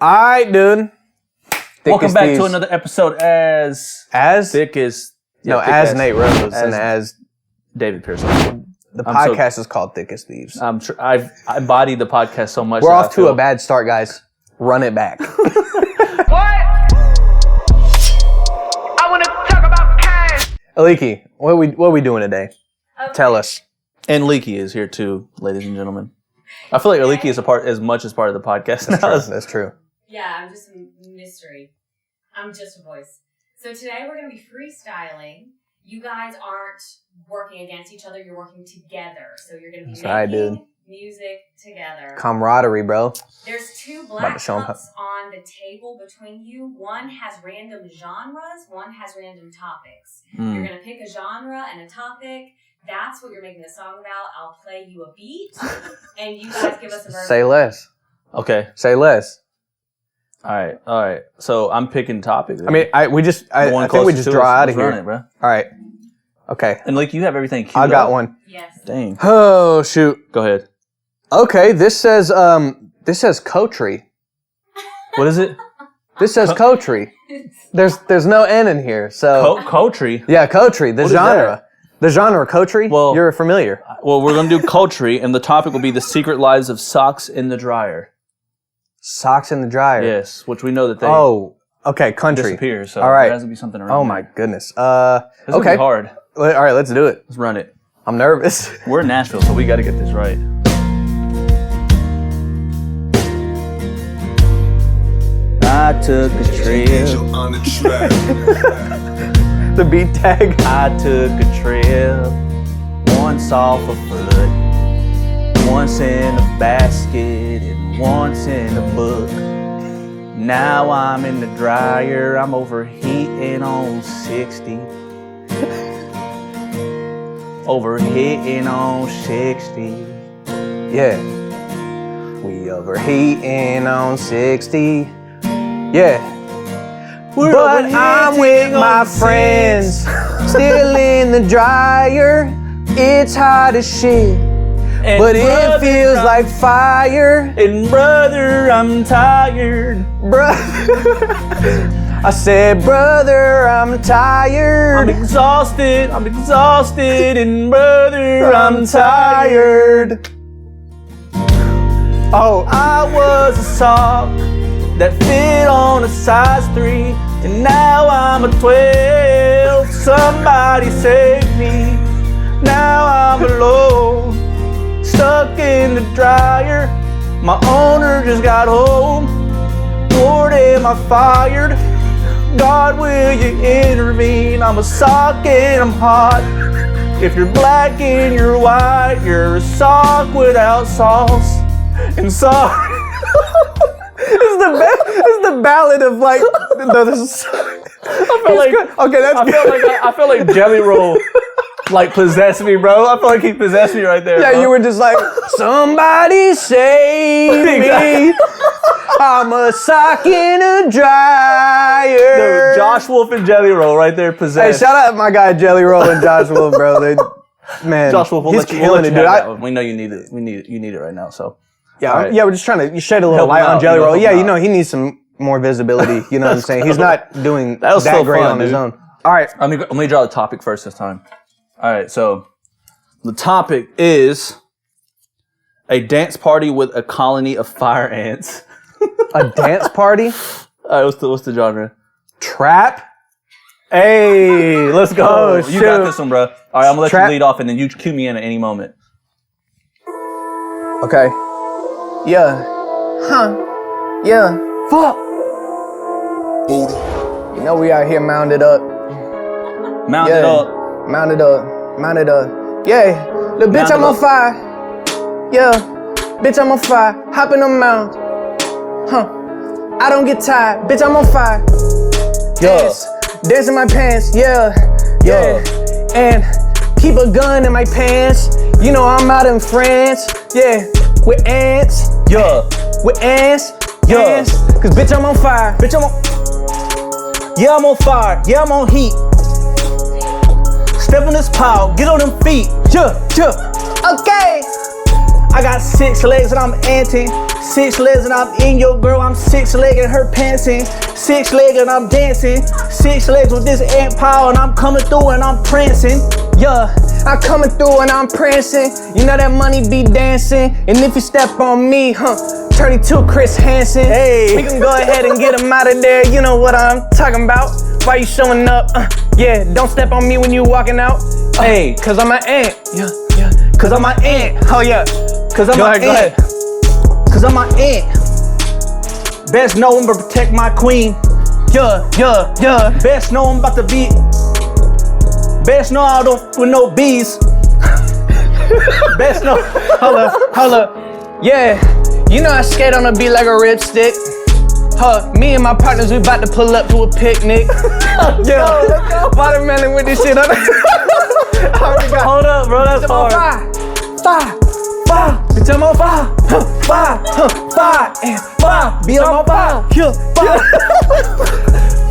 Alright, dude. Welcome back to another episode as Thick as... Yeah, no, as Nate Rose and as David Piersaul. The podcast is called Thick as Thieves. I embody the podcast so much. We're off to a bad start, guys. Run it back. What? I want to talk about cash. Aliki, what are we doing today? Okay. Tell us. And Leaky is here too, ladies and gentlemen. I feel like Leaky is as much as part of the podcast now. That's true. Yeah, I'm just a mystery. I'm just a voice. So today we're going to be freestyling. You guys aren't working against each other. You're working together. So you're going to be making music together. Camaraderie, bro. There's two black cups on the table between you. One has random genres. One has random topics. You're going to pick a genre and a topic. That's what you're making a song about. I'll play you a beat. And you guys give us a verse. Say less. Okay. Say less. All right. So I'm picking topic. I mean, I think we just draw out of here. It, bro. All right. Okay. And like you have everything queued I got up. one. Yes. Dang. Oh shoot. Go ahead. Okay. This says Cotree. What is it? This says Cotree. There's no N in here. So Cotree. Yeah, Cotree. The genre. The genre Cotree. Well, you're familiar. Well, we're gonna do Cotree, and the topic will be the secret lives of socks in the dryer. Socks in the dryer. Yes, which we know that they okay, country disappear. So all right. there has to be something around. Oh there. my goodness. This will be hard. All right, let's do it. Let's run it. I'm nervous. We're in Nashville, so we got to get this right. I took a trip. The beat tag. I took a trip. Once off a foot, once in a basket, and once in a book. Now I'm in the dryer. I'm overheating on 60. Overheating on 60. Yeah. We overheating on 60. Yeah. But I'm with my friends, still in the dryer. It's hot as shit, and but it feels like fire. And brother, I'm tired. I said, brother, I'm tired. I'm exhausted, and brother, I'm tired. Oh, I was a sock that fit on a size 3, and now I'm a 12. Somebody save me. Now I'm alone, stuck in the dryer. My owner just got home. Lord, am I fired? God, will you intervene? I'm a sock and I'm hot. If you're black and you're white, you're a sock without sauce. And sorry. It's the ballad of like I feel like Jelly Roll like possessed me, bro. I feel like he possessed me right there. Yeah, bro. you were just like, somebody save me. I'm a sock in a dryer. Dude, Josh Wolf and Jelly Roll right there possessed. Hey, shout out my guy Jelly Roll and Josh Wolf, bro. Man, Josh Wolf, he's killing it, dude. We know you need it. You need it right now. So yeah, we're just trying to shed a little light on Jelly Roll. Yeah, you know he needs some more visibility. You know what I'm saying? He's not doing that so great fun, on dude. his own. All right, let me draw the topic first this time. All right, so the topic is a dance party with a colony of fire ants. A dance party? All right, what's the genre? Trap. Hey, let's go. Oh, you got this one, bro. All right, I'm gonna let you lead off, and then you cue me in at any moment. Okay. Yeah. Huh. Yeah. Fuck. You know we out here mounted up. Mounted up. Mounted up. Mounted up. Yeah. Little bitch, I'm on fire. Yeah. Bitch, I'm on fire. Hop in the mount. Huh. I don't get tired. Bitch, I'm on fire. Dance. Dance in my pants. Yeah. Yeah. And keep a gun in my pants. You know I'm out in France. Yeah. With ants. Yeah. With ants. Yeah. Ants. Cause bitch, I'm on fire. Bitch, I'm on. Yeah, I'm on fire. Yeah, I'm on heat. Step in this pile. Get on them feet. Yeah. Okay. I got 6 legs and I'm anting. 6 legs and I'm in your girl, I'm 6-legged her pantsing. 6-legged and I'm dancing. 6 legs with this ant pile and I'm coming through and I'm prancing. Yeah, I'm coming through and I'm prancing. You know that money be dancing. And if you step on me, 32 Chris Hansen. Hey. We can go ahead and get him out of there. You know what I'm talking about. Why you showing up? Yeah, don't step on me when you walking out. Hey, cause I'm an ant. yeah. Cause I'm an ant. Oh yeah. Cause I'm an ant. Cause I'm an ant. Best know I'm about to protect my queen. Yeah. Best know I'm about to be. Best know I don't with no bees. Best know. Hold up. Yeah, you know I skate on a beat like a ripstick. Me and my partners, we about to pull up to a picnic. Yeah, watermelon with this shit on. Hold up, bro, that's hard. Fire. Bitch, I'm on fire. Fire and fire. Be on fire.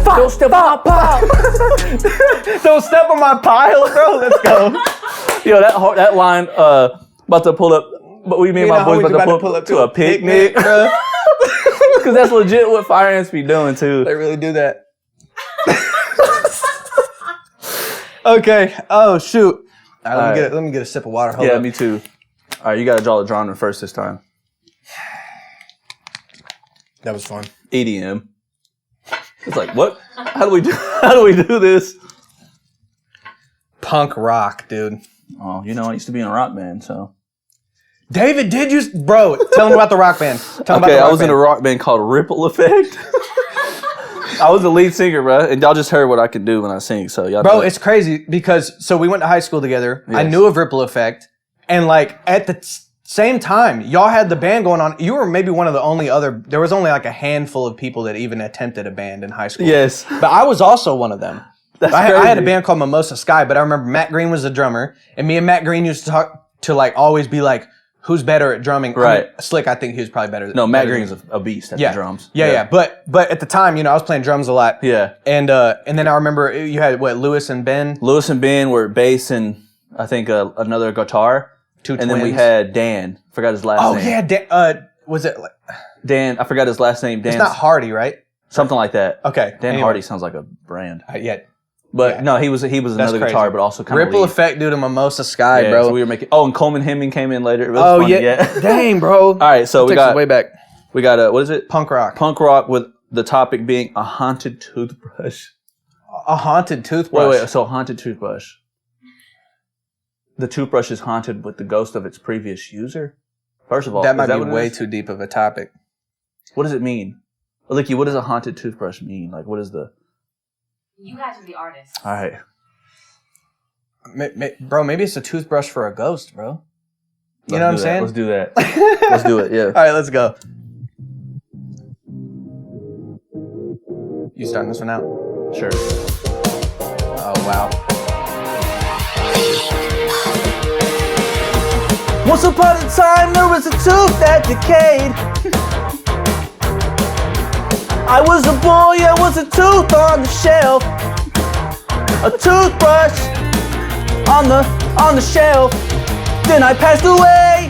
Don't step on my pile. Don't step on my pile, bro. Let's go. Yo, that line, about to pull up. But we mean my boys about to pull up to a picnic, bro. Because that's legit what fire ants be doing too. They really do that. Okay. Oh shoot. All right, let me get a sip of water. Hold up. Me too. All right, you gotta draw the genre first this time. That was fun. EDM. It's like, what? How do we do this? Punk rock, dude. Oh, you know, I used to be in a rock band, so. David, bro, tell him about the rock band. I was in a rock band called Ripple Effect. I was the lead singer, bro, and y'all just heard what I can do when I sing, so y'all. Bro, it's crazy because, so we went to high school together. Yes. I knew of Ripple Effect, and like at the same time, y'all had the band going on. You were maybe one of the only there was only like a handful of people that even attempted a band in high school. Yes. But I was also one of them. I had a band called Mimosa Sky, but I remember Matt Green was the drummer, and me and Matt Green used to talk to like always be like, who's better at drumming? Right. I mean, Slick, I think he was probably better. No, Matt Green's a beast at the drums. Yeah. But at the time, you know, I was playing drums a lot. Yeah. And then I remember you had Lewis and Ben? Lewis and Ben were bass and I think another guitar. Two and twins. then we had Dan. Forgot his last name. Oh yeah, Dan, was it like Dan? I forgot his last name. Dan. It's not Hardy, right? Something like that. Okay. Dan Hardy sounds like a brand. But no, he was another guitar, but also kind of Ripple Effect due to Mimosa Sky, bro. So we were making. Oh, and Coleman Hemming came in later. It was funny, yeah. Dang, bro. All right, so we got way back. We got what is it? Punk rock. Punk rock with the topic being a haunted toothbrush. A haunted toothbrush. Wait. So haunted toothbrush. The toothbrush is haunted with the ghost of its previous user. First of all, that might be way too deep of a topic. What does it mean? Licky, what does a haunted toothbrush mean? Like, what is the? You guys are the artists. All right. Bro, maybe it's a toothbrush for a ghost, bro. You know what I'm saying? Let's do that. Let's do it, yeah. All right, let's go. You starting this one out? Sure. Oh, wow. Once upon a time, there was a tooth that decayed. I was a boy, I was a tooth on the shelf. A toothbrush on the shelf. Then I passed away.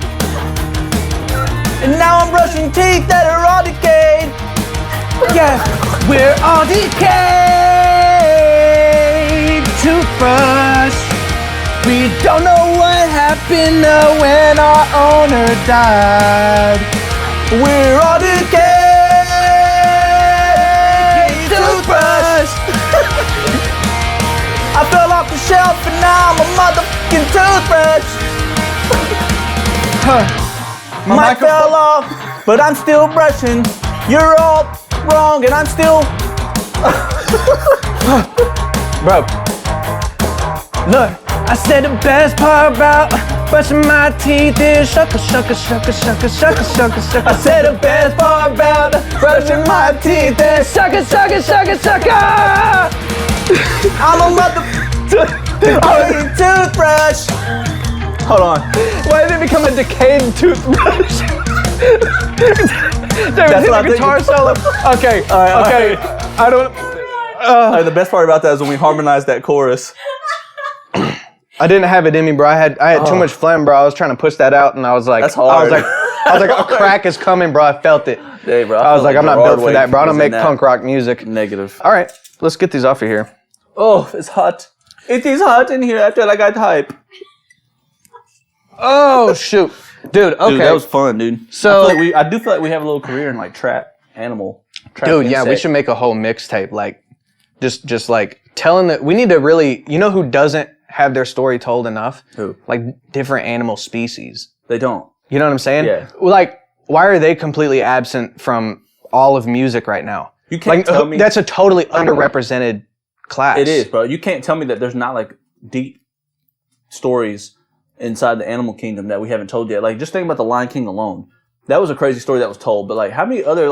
And now I'm brushing teeth that are all decayed. Yeah, we're all decayed. Toothbrush. We don't know what happened when our owner died. We're all decayed. Toothbrush. I fell off the shelf and now I'm a motherfucking toothbrush. Mine fell off, but I'm still brushing. You're all wrong and I'm still... Bro. Look, I said the best part about brushing my teeth is shucka, shucka, shucka, shucka, shucka, shucka, shucka. I said the best part about brushing my teeth is shucka, shucka, shucka, shucka. I'm a motherfucking toothbrush. Hold on. Why did it become a decayed toothbrush? That's what I guitar solo. Okay. All right. Okay. Right. I don't. The best part about that is when we harmonized that chorus. I didn't have it in me, bro. I had too much phlegm, bro. I was trying to push that out, and I was like, That's hard. I was like, a crack is coming, bro. I felt it. Hey, bro. I was like, I'm not built for that, bro. I don't make punk rock music. Negative. All right, let's get these off of here. Oh, it's hot. It is hot in here. I feel like I got hype. Oh shoot, dude. Okay, Dude, that was fun, dude. So I do feel like we have a little career in like trap, animal. Trap dude, yeah, we insect. should make a whole mixtape, like, just like telling that we need to really, you know, who doesn't have their story told enough? Who? Like different animal species. They don't. You know what I'm saying? Yeah. Like, why are they completely absent from all of music right now? You can't tell me that's a totally underrepresented class. It is, bro. You can't tell me that there's not like deep stories inside the animal kingdom that we haven't told yet. Like, just think about the Lion King alone. That was a crazy story that was told, but like, how many other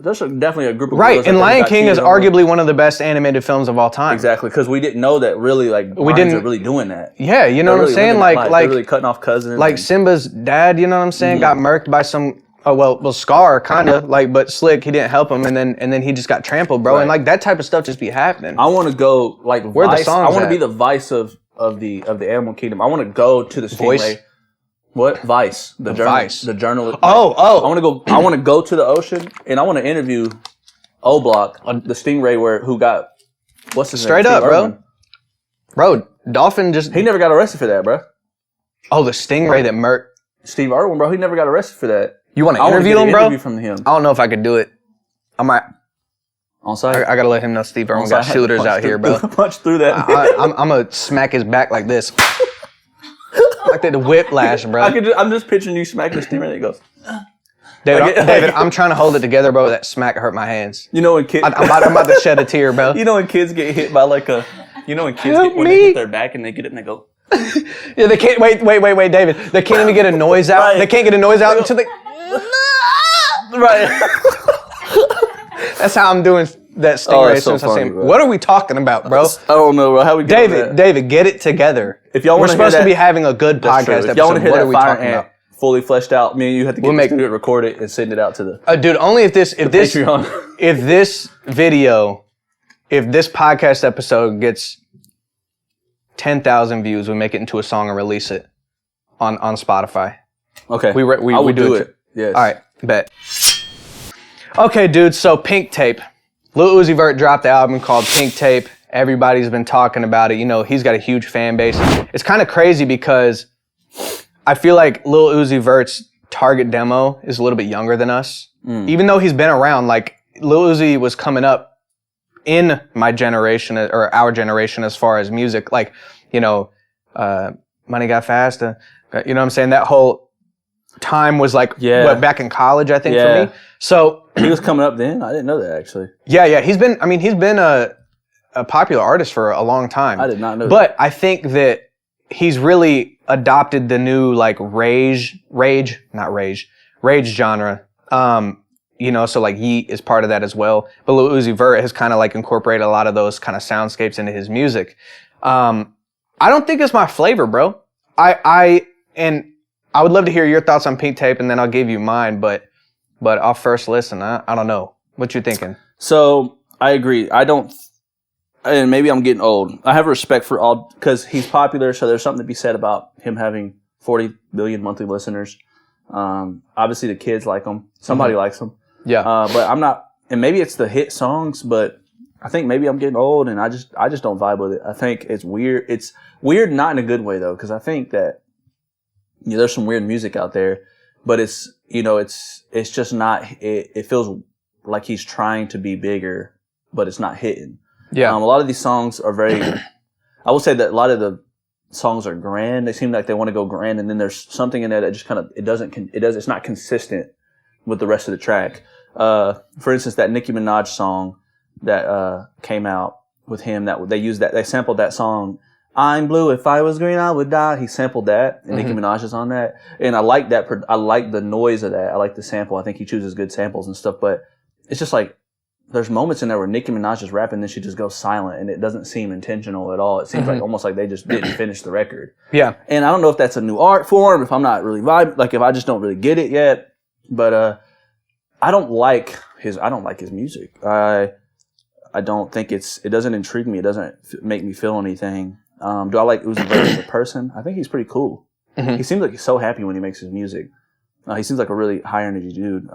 there's definitely a group of right. And Lion King is arguably one of the best animated films of all time. Exactly, because we didn't know that really we didn't are really doing that. Yeah, you know what I'm saying? Like they're really cutting off cousins. Like Simba's dad, you know what I'm saying, got murked by some. Oh well, Scar kind of like, but Slick, he didn't help him, and then he just got trampled, bro. Right. And like that type of stuff just be happening. I want to go like where Vice. the songs I want to be the Vice of the animal kingdom. I want to go to the Stingray. Voice? What Vice? The Vice. The journalist. Oh. I want to go to the ocean and I want to interview O-Block, the Stingray, who got what's his name? Straight up, bro. Bro, Dolphin just he never got arrested for that, bro. Oh, the Stingray that murked Steve Irwin, bro. He never got arrested for that. You want to interview him, bro? Interview from him. I don't know if I could do it. I might. On site? I gotta let him know Steve Irwin got shooters out here, bro. Punch through that. I'm gonna smack his back like this. Like the whiplash, bro. I'm just picturing you smacking the Stingray and it goes. David, I'm trying to hold it together, bro. That smack hurt my hands. You know when kids... I'm about to shed a tear, bro. You know when kids get hit by like a... You know when kids when they hit their back and they get it and they go... Yeah, they can't... Wait, David. They can't even get a noise out. Right. They can't get a noise out until they... Right. That's how I'm doing that Stingray as soon as I see him. What are we talking about, bro? I don't know, bro. How we get David, get it together. If y'all We're supposed to be having a good podcast episode. If y'all want to hear what that are we fire talking ant about? fully fleshed out, me and you have to get the studio, record it, and send it out to the dude, only if this Patreon. if this podcast episode gets 10,000 views, we make it into a song and release it on Spotify. Okay. We do it. Yes. All right, bet. Okay, dude, so Pink Tape. Lil Uzi Vert dropped the album called Pink Tape. Everybody's been talking about it. You know, he's got a huge fan base. It's kind of crazy because I feel like Lil Uzi Vert's target demo is a little bit younger than us. Even though he's been around, like, Lil Uzi was coming up in my generation, or our generation as far as music. Like, you know, Money Got Faster. You know what I'm saying? That whole time was like, back in college, I think, for me. So he was coming up then? I didn't know that, actually. Yeah. He's been a popular artist for a long time. I did not know that. But I think that he's really adopted the new, like, rage genre. You know, so like Yeet is part of that as well. But Lil Uzi Vert has kind of like incorporated a lot of those kind of soundscapes into his music. I don't think it's my flavor, bro. I would love to hear your thoughts on Pink Tape, and then I'll give you mine. But I'll first listen. I don't know. What you thinking? So I agree. And maybe I'm getting old. I have respect for all, because he's popular, so there's something to be said about him having 40 million monthly listeners. Obviously the kids like him. Somebody likes him. Yeah. But I'm not, and maybe it's the hit songs, but I think maybe I'm getting old and I just don't vibe with it. I think it's weird. It's weird not in a good way though, because I think that, you know, there's some weird music out there, but it's, you know, it's just not, it feels like he's trying to be bigger, but it's not hitting. Yeah. A lot of these songs are very, I will say that a lot of the songs are grand. They seem like they want to go grand, and then there's something in there that just kind of, it's not consistent with the rest of the track. For instance, that Nicki Minaj song that came out with him, that they sampled that song, I'm blue, if I was green, I would die. He sampled that, and Nicki Minaj is on that. And I like that. I like the noise of that. I like the sample. I think he chooses good samples and stuff, but it's just like, there's moments in there where Nicki Minaj is rapping, then she just goes silent, and it doesn't seem intentional at all. It seems like almost like they just didn't finish the record. Yeah. And I don't know if that's a new art form, if I'm not really if I just don't really get it yet. But I don't like his music. I don't think it doesn't intrigue me. It doesn't make me feel anything. Do I like Uzi Vert as a person? I think he's pretty cool. Mm-hmm. He seems like he's so happy when he makes his music. He seems like a really high energy dude.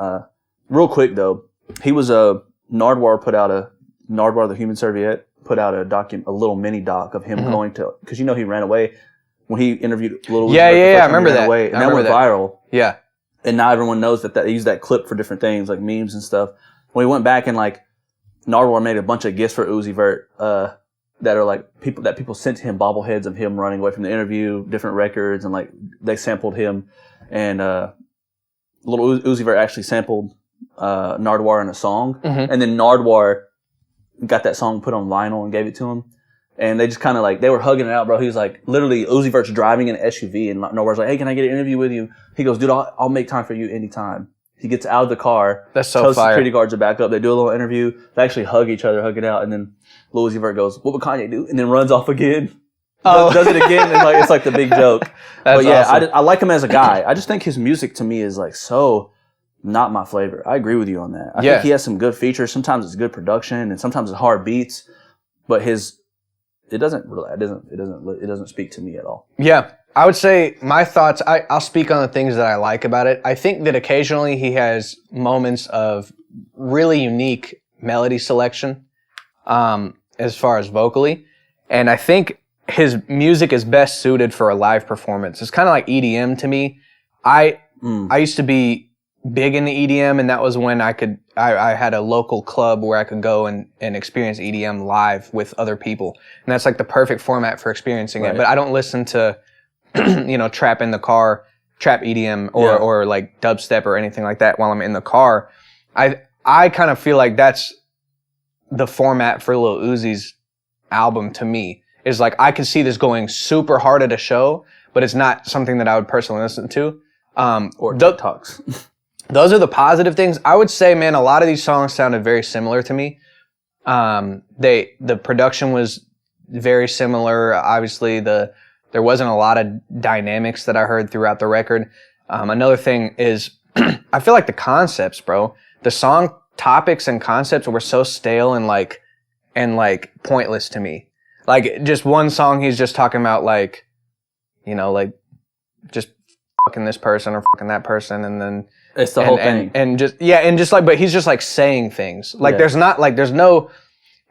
Real quick though, he was Nardwuar put out Nardwuar the Human Serviette put out a little mini doc of him going to, because he ran away when he interviewed Lil Uzi Vert. I remember that. And that went viral. Yeah. And now everyone knows that they use that clip for different things like memes and stuff. When he went back and like Nardwuar made a bunch of gifts for Uzi Vert that are like people sent to him bobbleheads of him running away from the interview, different records, and like they sampled him. And Lil Uzi Vert actually sampled Nardwuar in a song, and then Nardwuar got that song put on vinyl and gave it to him. And they just kind of like, they were hugging it out, bro. He was like, literally, Uzi Vert's driving an SUV, and Nardwuar's like, hey, can I get an interview with you? He goes, dude, I'll make time for you anytime. He gets out of the car. That's so tells fire. Security guards to back up. They do a little interview. They actually hug each other, hug it out. And then Lil Uzi Vert goes, what would Kanye do? And then runs off again. Does it again. And like, it's like the big joke. That's but yeah, awesome. I like him as a guy. I just think his music to me is like so not my flavor. I agree with you on that. I think he has some good features. Sometimes it's good production and sometimes it's hard beats, but it doesn't speak to me at all. Yeah. I would say my thoughts, I'll speak on the things that I like about it. I think that occasionally he has moments of really unique melody selection, as far as vocally. And I think his music is best suited for a live performance. It's kind of like EDM to me. I used to be big into EDM, and that was when I had a local club where I could go and experience EDM live with other people. And that's like the perfect format for experiencing it. But I don't listen to, trap in the car, trap EDM or like dubstep or anything like that while I'm in the car. I kind of feel like that's the format for Lil Uzi's album to me. Is like, I could see this going super hard at a show, but it's not something that I would personally listen to. Or TikToks. Those are the positive things. I would say, man, a lot of these songs sounded very similar to me. The production was very similar. Obviously, there wasn't a lot of dynamics that I heard throughout the record. Another thing is, I feel like the concepts, bro, the song topics and concepts were so stale and pointless to me. Like, just one song, he's just talking about like just fucking this person or fucking that person, and then it's the whole thing. But he's just like saying things. Like there's no,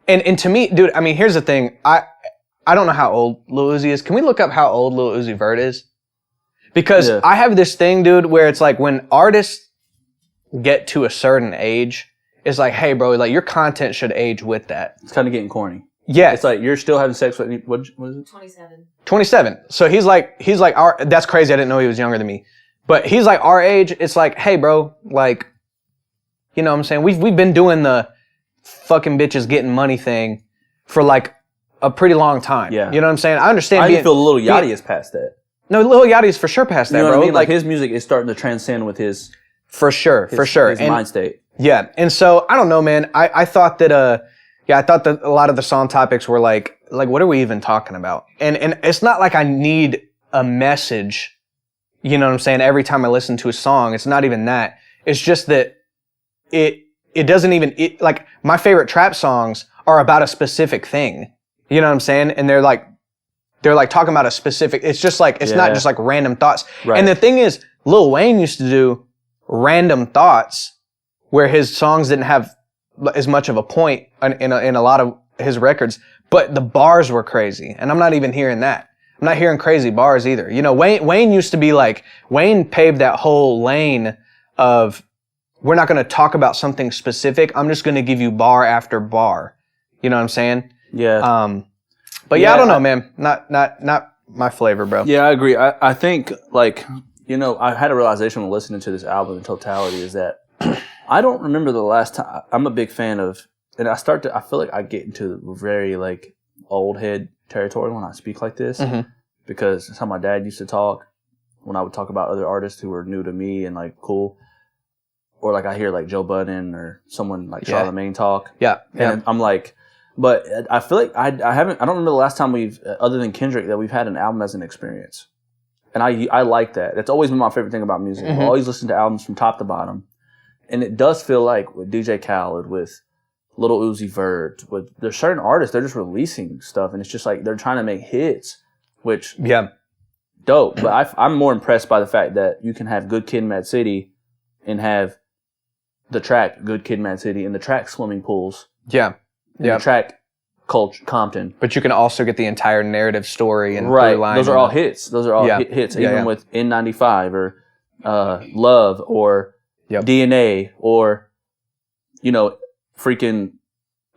and to me, dude, I mean, here's the thing. I don't know how old Lil Uzi is. Can we look up how old Lil Uzi Vert is? Because I have this thing, dude, where it's like when artists get to a certain age, it's like, hey, bro, like your content should age with that. It's kind of getting corny. Yeah. It's like you're still having sex with, what is it? 27. 27. So he's like that's crazy. I didn't know he was younger than me. But he's like our age. It's like, hey, bro, like, you know what I'm saying? We've been doing the fucking bitches getting money thing for like a pretty long time. Yeah. You know what I'm saying? I understand. I feel Lil Yachty is past that. No, Lil Yachty is for sure past that, you know bro. What I mean? Like his music is starting to transcend with his. For sure. His mind state. Yeah. And so, I don't know, man. I thought that, I thought that a lot of the song topics were like, what are we even talking about? And it's not like I need a message, you know what I'm saying, every time I listen to a song. It's not even that. It's just that it doesn't even, like, my favorite trap songs are about a specific thing. You know what I'm saying? And they're like talking about a specific, it's just like, it's not just like random thoughts. Right. And the thing is, Lil Wayne used to do random thoughts where his songs didn't have as much of a point in a lot of his records, but the bars were crazy. And I'm not even hearing that. I'm not hearing crazy bars either. You know, Wayne used to be like, Wayne paved that whole lane of, we're not going to talk about something specific. I'm just going to give you bar after bar. You know what I'm saying? Yeah. But I don't know, man. Not my flavor, bro. Yeah, I agree. I think, like, I had a realization when listening to this album in totality is that I don't remember the last time. I'm a big fan of, and I feel like I get into very like old head territory when I speak like this, because that's how my dad used to talk when I would talk about other artists who were new to me and like cool, or like I hear like Joe Budden or someone like Charlamagne talk. Yeah, and I'm like, but I feel like I don't remember the last time we've, other than Kendrick, that we've had an album as an experience, and I like that. It's always been my favorite thing about music. I always listen to albums from top to bottom. And it does feel like with DJ Khaled, with Lil Uzi Vert, with there's certain artists, they're just releasing stuff, and it's just like they're trying to make hits, which dope. But I'm more impressed by the fact that you can have Good Kid, Mad City, and have the track Good Kid, Mad City, and the track Swimming Pools, and the track Compton. But you can also get the entire narrative story and right. through line. Those are all hits. Those are all hits, even with N95 or Love or DNA or freaking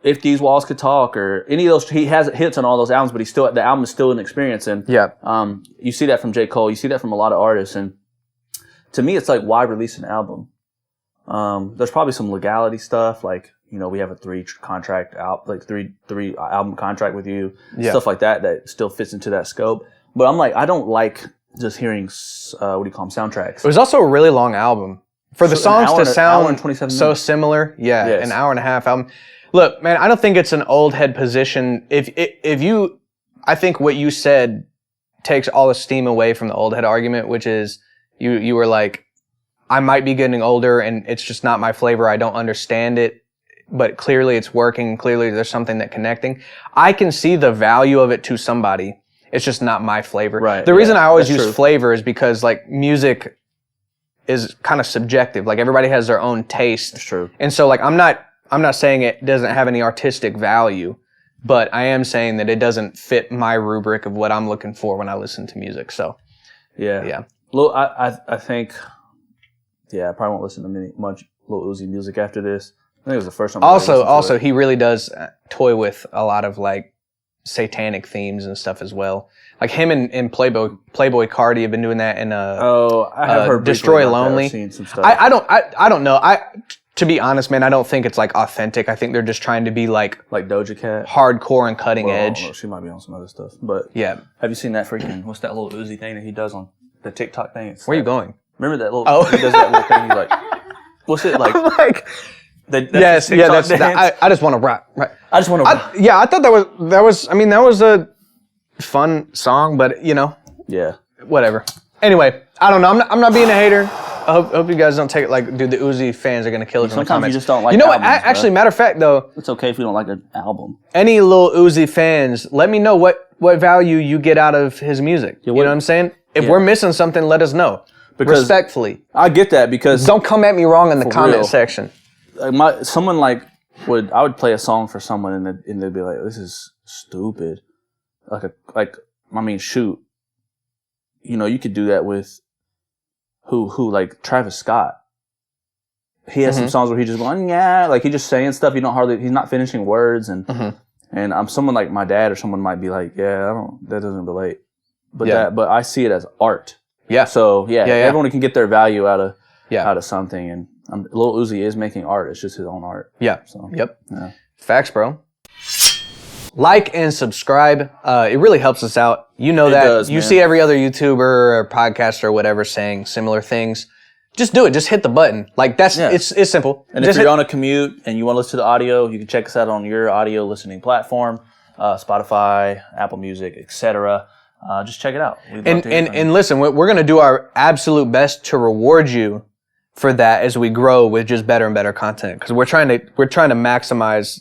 If These Walls Could Talk or any of those. He has hits on all those albums, but the album is still an experience. And you see that from J. Cole. You see that from a lot of artists. And to me, it's like, why release an album? There's probably some legality stuff, like we have a 3 album contract with you, stuff like that still fits into that scope. But I'm like, I don't like just hearing soundtracks. It was also a really long album. For the songs to sound so similar, yes. An hour and a half album. Look, man, I don't think it's an old head position. I think what you said takes all the steam away from the old head argument, which is you were like, I might be getting older and it's just not my flavor. I don't understand it, but clearly it's working. Clearly there's something that connecting. I can see the value of it to somebody. It's just not my flavor. Right. The reason I always use flavor is because like music is kind of subjective. Like everybody has their own taste. That's true. And so like I'm not saying it doesn't have any artistic value, but I am saying that it doesn't fit my rubric of what I'm looking for when I listen to music. So yeah. Well, I think I probably won't listen to much Lil Uzi music after this. I think it was the first time. Also, he really does toy with a lot of like satanic themes and stuff as well. Like him and Playboy Cardi have been doing that in I have heard Destroy Lonely. I've seen some stuff. I don't know. To be honest, man, I don't think it's like authentic. I think they're just trying to be like Doja Cat, hardcore and cutting edge. Well, she might be on some other stuff, but yeah. Have you seen that freaking what's that little Uzi thing that he does on the TikTok thing? Where are you going? Remember that little? He does that little thing. He's like, what's it like? That's I just want to rap. Right. I just want to. I thought that was. I mean, that was a fun song, but whatever. Anyway, I don't know. I'm not being a hater. I hope you guys don't take it like, dude, the Uzi fans are gonna kill us in the comments. Sometimes you just don't like. What? Actually, matter of fact, though, it's okay if you don't like an album. Any Lil Uzi fans, let me know what value you get out of his music. You know what I'm saying? If we're missing something, let us know. Because respectfully. I get that because don't come at me wrong in the comment section. I would play a song for someone and they'd be like, this is stupid. Shoot. You could do that with who like Travis Scott. He has some songs where he's just going, like he's just saying stuff. He's not finishing words and I'm someone like my dad or someone might be like, that doesn't relate. But I see it as art. Yeah. So everyone can get their value out of something, and Lil Uzi is making art. It's just his own art. Yeah. So yep. Yeah. Facts, bro. Like and subscribe. It really helps us out. You know that. You see every other YouTuber or podcaster or whatever saying similar things. Just do it. Just hit the button. Like it's simple. And if you're on a commute and you want to listen to the audio, you can check us out on your audio listening platform, Spotify, Apple Music, etc. Just check it out. And listen, we're going to do our absolute best to reward you for that as we grow with just better and better content, because we're trying to maximize,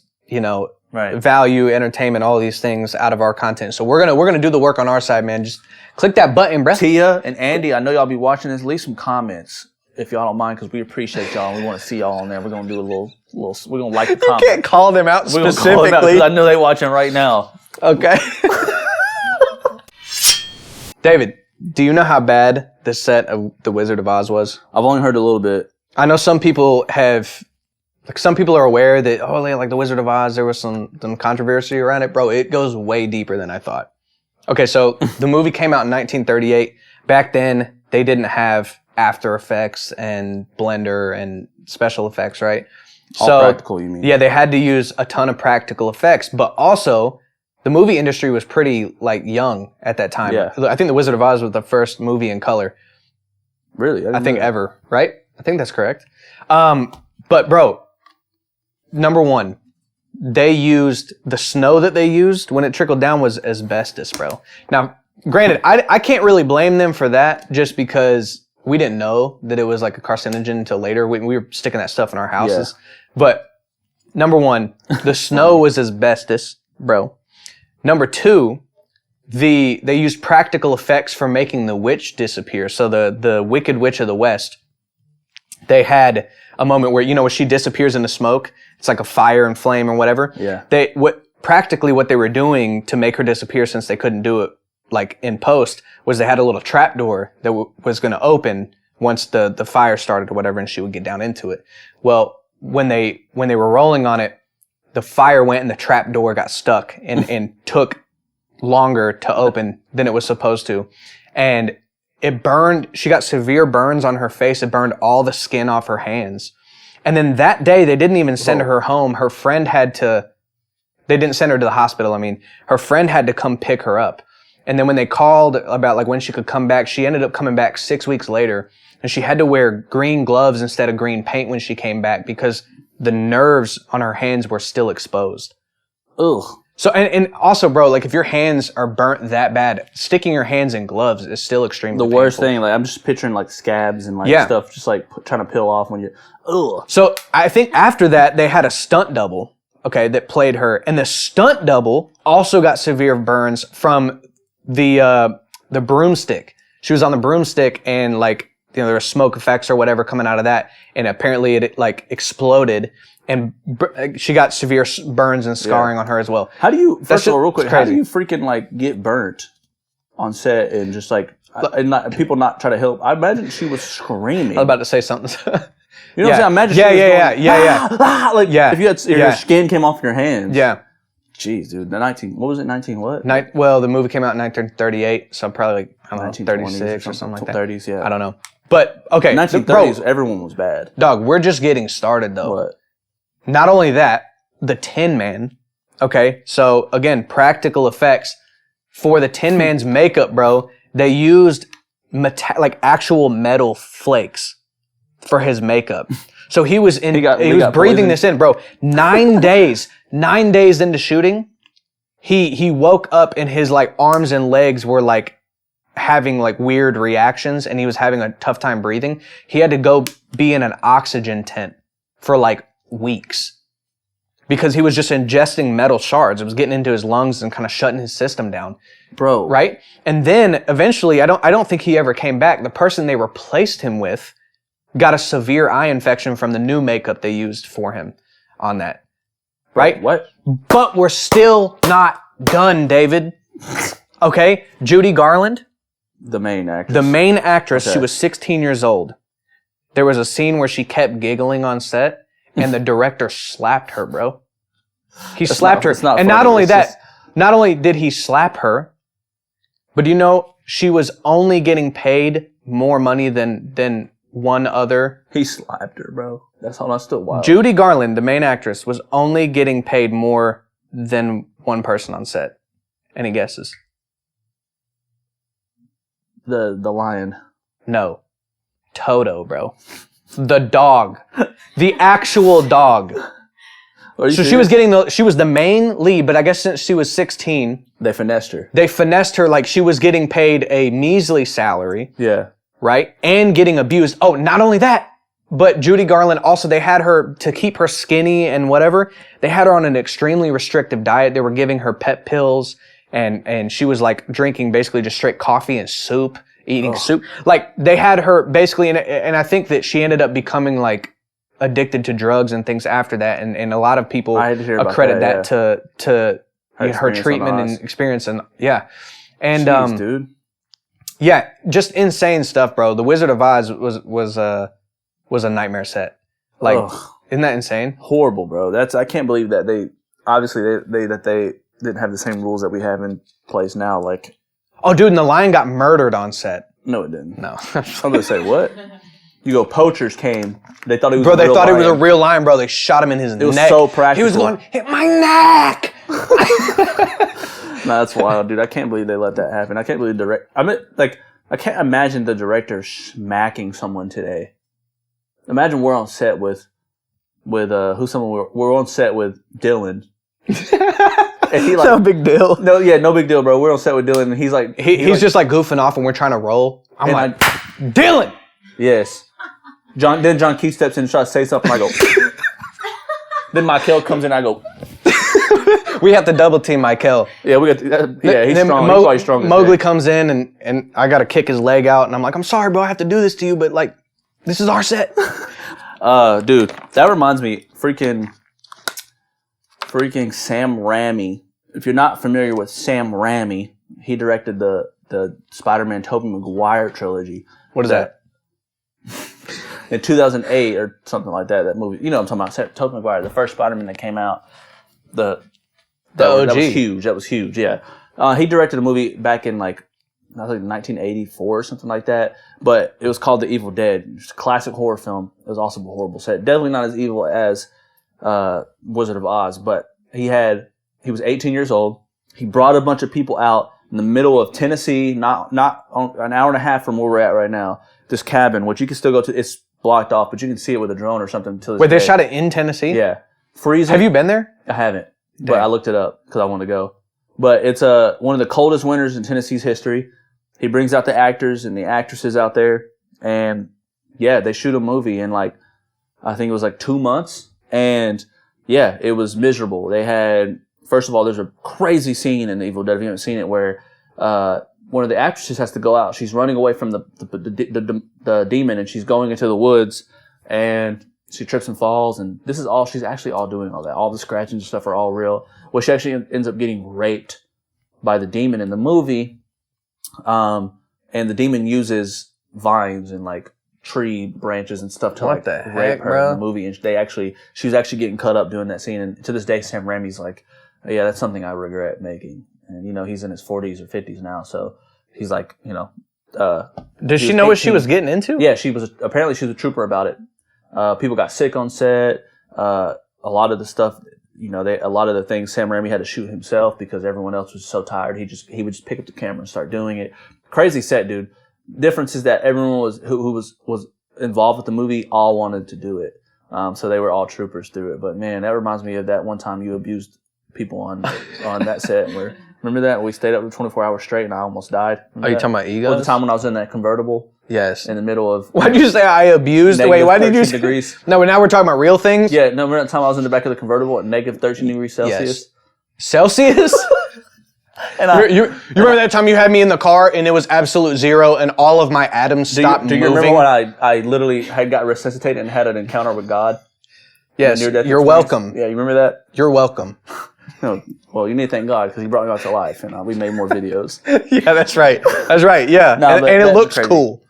value, entertainment, all these things out of our content. So we're gonna do the work on our side, man. Just click that button, bro. Tia and Andy, I know y'all be watching this. Leave some comments if y'all don't mind, because we appreciate y'all and we want to see y'all on there. We're gonna do a little. We're gonna like the comments. You can't call them out specifically. Call them out 'cause I know they're watching right now. Okay. David, do you know how bad the set of The Wizard of Oz was? I've only heard a little bit. I know some people are aware that, like The Wizard of Oz, there was some controversy around it. Bro, it goes way deeper than I thought. Okay, so the movie came out in 1938. Back then, they didn't have After Effects and Blender and special effects, right? All practical, you mean? Yeah, they had to use a ton of practical effects, but also the movie industry was pretty young at that time. Yeah. I think The Wizard of Oz was the first movie in color. Really? I think ever, right? I think that's correct. But bro, number one, they used the snow that they used when it trickled down was asbestos, bro. Now, granted, I can't really blame them for that, just because we didn't know that it was like a carcinogen until later. We were sticking that stuff in our houses. Yeah. But Number one, the snow was asbestos, bro. Number two, they used practical effects for making the witch disappear. So the Wicked Witch of the West, they had a moment where, where she disappears in the smoke. It's like a fire and flame or whatever. Yeah. Practically what they were doing to make her disappear, since they couldn't do it like in post, was they had a little trap door that was going to open once the fire started or whatever, and she would get down into it. Well, when they were rolling on it, the fire went and the trap door got stuck and took longer to open than it was supposed to. And it burned. She got severe burns on her face. It burned all the skin off her hands. And then that day, they didn't even send her home. Her friend they didn't send her to the hospital. I mean, her friend had to come pick her up. And then when they called about like when she could come back, she ended up coming back 6 weeks later. And she had to wear green gloves instead of green paint when she came back because the nerves on her hands were still exposed. Ugh. So, and also, bro, like if your hands are burnt that bad, sticking your hands in gloves is still extremely painful. The worst thing, like I'm just picturing like scabs and like stuff just like trying to peel off when you're, ugh. So I think after that, they had a stunt double, okay, that played her. And the stunt double also got severe burns from the broomstick. She was on the broomstick and like, there were smoke effects or whatever coming out of that. And apparently it like exploded. And she got severe burns and scarring on her as well. How do you, first of all, real quick, how do you freaking like get burnt on set and just like, and people not try to help? I imagine she was screaming. I was about to say something. You know what I'm saying? I imagine she was going, like if you had, if your skin came off your hands. Yeah. Jeez, dude. What was it? 19 what? Well, the movie came out in 1938, so probably like, I don't know, 36 or something like that. 30s, yeah. I don't know. But, okay. 1930s, everyone was bad. Dog, we're just getting started though. What? Not only that, the Tin Man, okay? So, again, practical effects. For the Tin Man's makeup, bro, they used like actual metal flakes for his makeup. So he was he was breathing this in, bro. 9 days into shooting, he woke up and his like arms and legs were like having like weird reactions and he was having a tough time breathing. He had to go be in an oxygen tent for like weeks because he was just ingesting metal shards. It was getting into his lungs and kind of shutting his system down. Bro. Right? And then eventually, I don't think he ever came back. The person they replaced him with got a severe eye infection from the new makeup they used for him on that. Right? What? But we're still not done, David. Okay? Judy Garland. The main actress. The main actress. Okay. She was 16 years old. There was a scene where she kept giggling on set. And the director slapped her, bro. He slapped her. And not only that, not only did he slap her, but do you know she was only getting paid more money than one other. He slapped her, bro. That's still wild. Judy Garland, the main actress, was only getting paid more than one person on set. Any guesses? The lion. No. Toto, bro. The dog. The actual dog. So she was she was the main lead, but I guess since she was 16, they finessed her. They finessed her like she was getting paid a measly salary. Yeah. Right? And getting abused. Oh, not only that, but Judy Garland also, they had her to keep her skinny and whatever. They had her on an extremely restrictive diet. They were giving her pep pills and she was like drinking basically just straight coffee and soup. Eating soup. Like, they had her basically, and I think that she ended up becoming, like, addicted to drugs and things after that, and a lot of people accredit that to her treatment and experience, and, yeah. And, jeez, dude. Yeah, just insane stuff, bro. The Wizard of Oz was a nightmare set. Like, isn't that insane? Horrible, bro. I can't believe that they didn't have the same rules that we have in place now, like. Oh, dude, and the lion got murdered on set. No, it didn't. No. I'm going to say, what? You go, poachers came. They thought he was a real lion. Bro, they thought he was a real lion, bro. They shot him in his neck. It was so practical. He was going, hit my neck! Nah, that's wild, dude. I can't believe they let that happen. I can't believe I can't imagine the director smacking someone today. Imagine we're on set with we're on set with Dylan. And he like, no big deal. No big deal, bro. We're on set with Dylan, and he's like, he's just like goofing off, and we're trying to roll. I'm like, Dylan. Yes. Then John Keith steps in and tries to say something. I go. Then Michael comes in. I go. We have to double team Michael. Yeah, we got. He's strong. He's probably strong. Mowgli comes in and I got to kick his leg out, and I'm like, I'm sorry, bro, I have to do this to you, but like, this is our set. Dude, that reminds me, freaking Sam Raimi. If you're not familiar with Sam Raimi, he directed the Spider-Man Tobey Maguire trilogy. What is that? In 2008 or something like that. That movie, you know what I'm talking about? Tobey Maguire, the first Spider-Man that came out. The OG. That was huge. That was huge. Yeah. He directed a movie back in like I think 1984 or something like that. But it was called The Evil Dead. It's a classic horror film. It was also a horrible set. Definitely not as evil as Wizard of Oz. But he was 18 years old. He brought a bunch of people out in the middle of Tennessee, not an hour and a half from where we're at right now. This cabin, which you can still go to. It's blocked off, but you can see it with a drone or something. Wait, they shot it in Tennessee? Yeah. Freezing. Have you been there? I haven't, but I looked it up because I wanted to go. But it's one of the coldest winters in Tennessee's history. He brings out the actors and the actresses out there, and yeah, they shoot a movie in like, I think it was like 2 months, and yeah, it was miserable. They had, first of all, there's a crazy scene in The Evil Dead, if you haven't seen it, where one of the actresses has to go out. She's running away from the demon, and she's going into the woods, and she trips and falls, and this is all, she's actually all doing all that. All the scratches and stuff are all real. Well, she actually ends up getting raped by the demon in the movie, and the demon uses vines and like tree branches and stuff to like rape her in the movie, and she was actually getting cut up doing that scene, and to this day Sam Raimi's like, yeah, that's something I regret making. And you know, he's in his 40s or 50s now, so he's like, you know, does she know what she was getting into? Yeah, she was a trooper about it. People got sick on set. A lot of the stuff, you know, a lot of the things Sam Raimi had to shoot himself because everyone else was so tired. He would just pick up the camera and start doing it. Crazy set, dude. Difference is that everyone who was involved with the movie all wanted to do it. So they were all troopers through it. But man, that reminds me of that one time you abused people on that set. Remember that? We stayed up for 24 hours straight and I almost died. Remember Are you talking about egos? Or the time when I was in that convertible? Yes. In the middle of... Why'd you say I abused? Wait, why did you say... degrees. No, but now we're talking about real things? Yeah, no, remember that time I was in the back of the convertible at negative 13 degrees Celsius? Yes. Celsius? And you remember that time you had me in the car and it was absolute zero and all of my atoms stopped moving? Do you remember when I literally had got resuscitated and had an encounter with God? Yes, you're welcome. Yeah, you remember that? You're welcome. Well, you need to thank God because He brought me back to life, and we made more videos. Yeah, that's right. That's right. Yeah, and it looks crazy. Cool.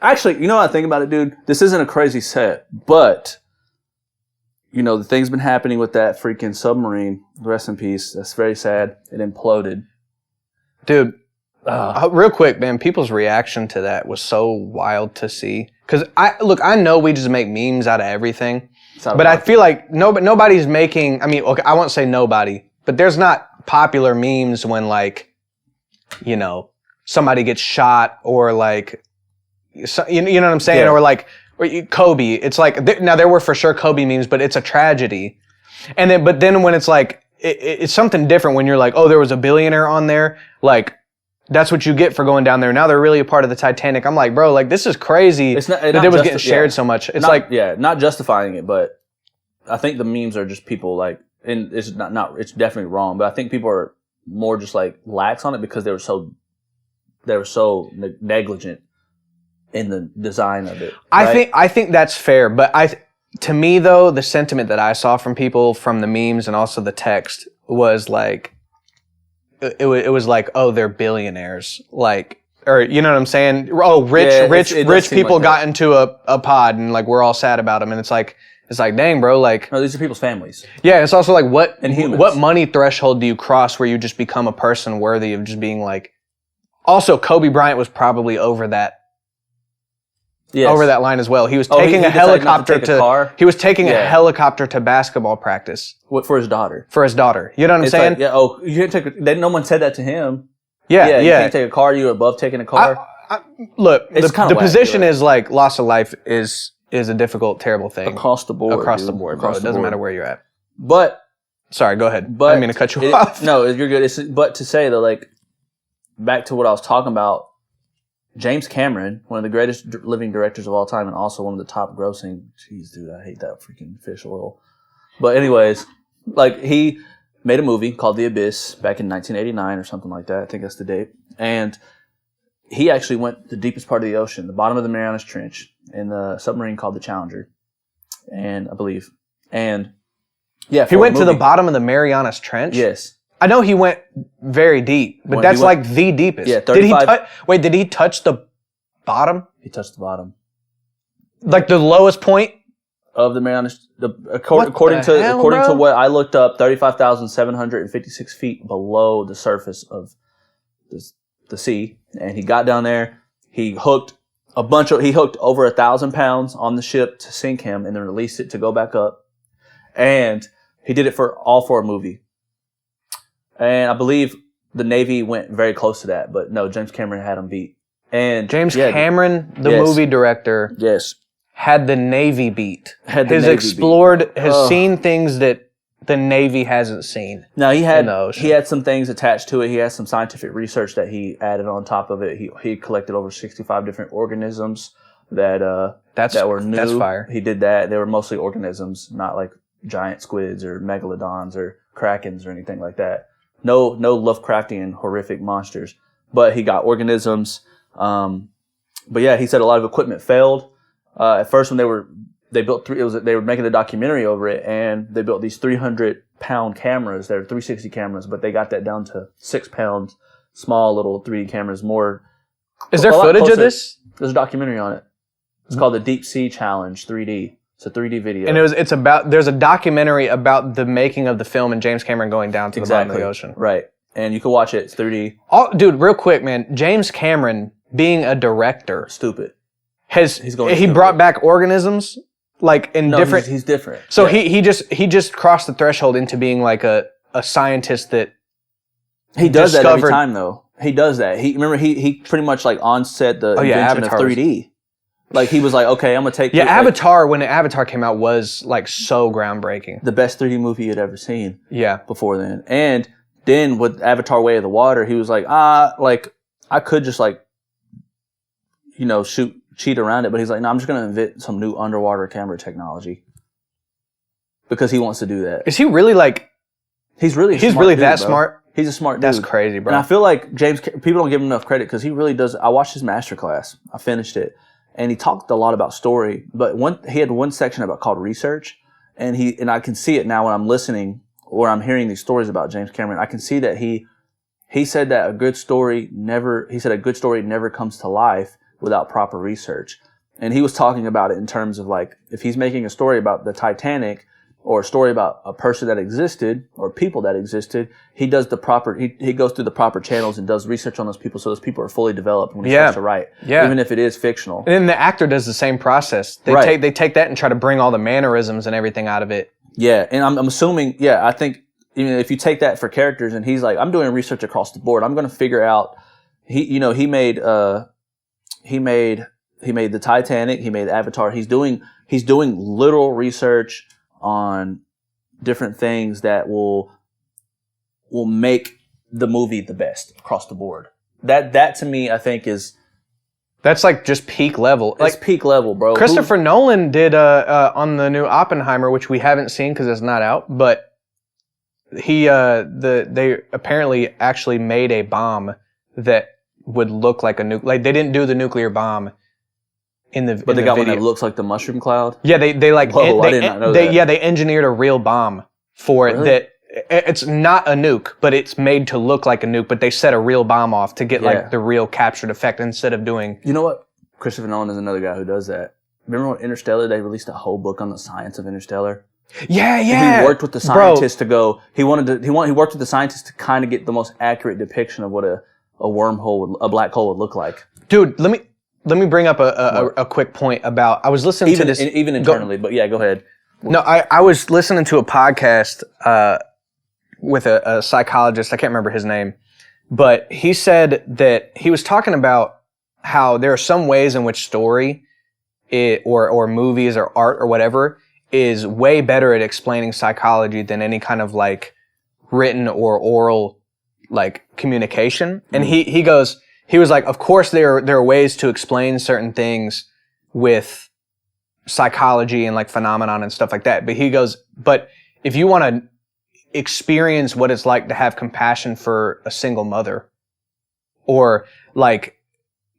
Actually, you know what I think about it, dude? This isn't a crazy set, but you know the thing's been happening with that freaking submarine. Rest in peace. That's very sad. It imploded, dude. Real quick, man. People's reaction to that was so wild to see. Because I know we just make memes out of everything, but I feel like nobody's making. I mean, okay, I won't say nobody. But there's not popular memes when, like, you know, somebody gets shot or, like, you know what I'm saying? Yeah. Or, like, Kobe. It's like, now there were for sure Kobe memes, but it's a tragedy. But then when it's like, it's something different when you're like, oh, there was a billionaire on there. Like, that's what you get for going down there. Now they're really a part of the Titanic. I'm like, bro, like, this is crazy that it was getting shared so much. It's not justifying it, but I think the memes are just people, like, and it's not it's definitely wrong, but I think people are more just like lax on it because they were so negligent in the design of it. Right? I think that's fair, but to me though, the sentiment that I saw from people from the memes and also the text was like, it was like, oh, they're billionaires, like, or you know what I'm saying? Oh, rich people like got into a pod and like we're all sad about them, and it's like, dang, bro, like... No, these are people's families. Yeah, it's also like, what money threshold do you cross where you just become a person worthy of just being like... Also, Kobe Bryant was probably over that line as well. He was taking a helicopter He was taking a helicopter to basketball practice. What, for his daughter? For his daughter. You know what I'm saying? Like, you can't take... No one said that to him. Yeah. You can't take a car, you're above taking a car. Look, the position is like, loss of life is a difficult, terrible thing. Across the board. Across the board, bro. It doesn't matter where you're at. But... Sorry, go ahead. I didn't mean to cut you off. No, you're good. But to say that, like, back to what I was talking about, James Cameron, one of the greatest living directors of all time and also one of the top grossing... Jeez, dude, I hate that freaking fish oil. But anyways, like he made a movie called The Abyss back in 1989 or something like that. I think that's the date. And he actually went the deepest part of the ocean, the bottom of the Marianas Trench, in the submarine called the Challenger, and I believe. And yeah, he went to the bottom of the Marianas Trench? Yes. I know he went very deep, but that's like the deepest. Yeah, 35. Did he touch the bottom? He touched the bottom. Like the lowest point? Of the Marianas, according to what I looked up, 35,756 feet below the surface of the sea. And he got down there. He hooked over 1,000 pounds on the ship to sink him, and then released it to go back up. And he did it all for a movie. And I believe the Navy went very close to that, but no, James Cameron had him beat. And James Cameron, the movie director, had the Navy beat. Has seen things that the Navy hasn't seen. Now he had some things attached to it. He has some scientific research that he added on top of it. He collected over 65 different organisms that were new. That's fire. He did that. They were mostly organisms, not like giant squids or megalodons or krakens or anything like that. No Lovecraftian horrific monsters. But he got organisms. But yeah, he said a lot of equipment failed. At first, when they were making a documentary over it, and they built these 300-pound cameras. They were 360 cameras, but they got that down to 6 pounds, small little 3D cameras. Is there footage of this? There's a documentary on it. It's called the Deep Sea Challenge 3D. It's a 3D video. And there's a documentary about the making of the film and James Cameron going down to the bottom of the ocean. Right. And you can watch it. It's 3D. Dude, real quick, man. James Cameron, being a director, stupid. He brought back organisms like in different. He's different. So he just crossed the threshold into being like a scientist that he does that every time though. He does that. He pretty much like onset the invention of 3D. Like he was like, okay, I'm gonna take Avatar. When Avatar came out, was like so groundbreaking. The best 3D movie you'd ever seen. Yeah. Before then, and then with Avatar: Way of the Water, he was like, like I could just like, cheat around it, but he's like, no, I'm just going to invent some new underwater camera technology because he wants to do that. Is he really like? He's really that smart. He's a smart dude. That's crazy, bro. And I feel like people don't give him enough credit because he really does. I watched his masterclass. I finished it, and he talked a lot about story, but he had one section called research, and I can see it now when I'm listening or I'm hearing these stories about James Cameron. I can see that he said that a good story never comes to life without proper research. And he was talking about it in terms of like, if he's making a story about the Titanic or a story about a person that existed or people that existed, he does he goes through the proper channels and does research on those people so those people are fully developed when he starts to write. Yeah. Even if it is fictional. And then the actor does the same process. They take that and try to bring all the mannerisms and everything out of it. Yeah. And I'm assuming, I think even if you take that for characters and he's like, I'm doing research across the board. I'm going to figure out, he made the Titanic. He made Avatar. He's doing literal research on different things that will make the movie the best across the board. That to me, I think that's like just peak level. It's like peak level, bro. Christopher Nolan did on the new Oppenheimer, which we haven't seen because it's not out, but they apparently actually made a bomb that would look like a nuke. Like they didn't do the nuclear bomb but they got one that looks like the mushroom cloud. Yeah, I did not know that. Yeah, they engineered a real bomb for it that it's not a nuke, but it's made to look like a nuke. But they set a real bomb off to get like the real captured effect instead of doing. You know what? Christopher Nolan is another guy who does that. Remember when Interstellar? They released a whole book on the science of Interstellar. Yeah. He worked with the scientists to go. He worked with the scientists to kind of get the most accurate depiction of what a wormhole, a black hole would look like. Dude, let me bring up a quick point about. I was listening to this even internally, but yeah, go ahead. No, I was listening to a podcast with a psychologist. I can't remember his name, but he said that he was talking about how there are some ways in which story, or movies or art or whatever is way better at explaining psychology than any kind of like written or oral like communication. And he was like, of course there are ways to explain certain things with psychology and like phenomenon and stuff like that. But he goes, but if you want to experience what it's like to have compassion for a single mother, or like,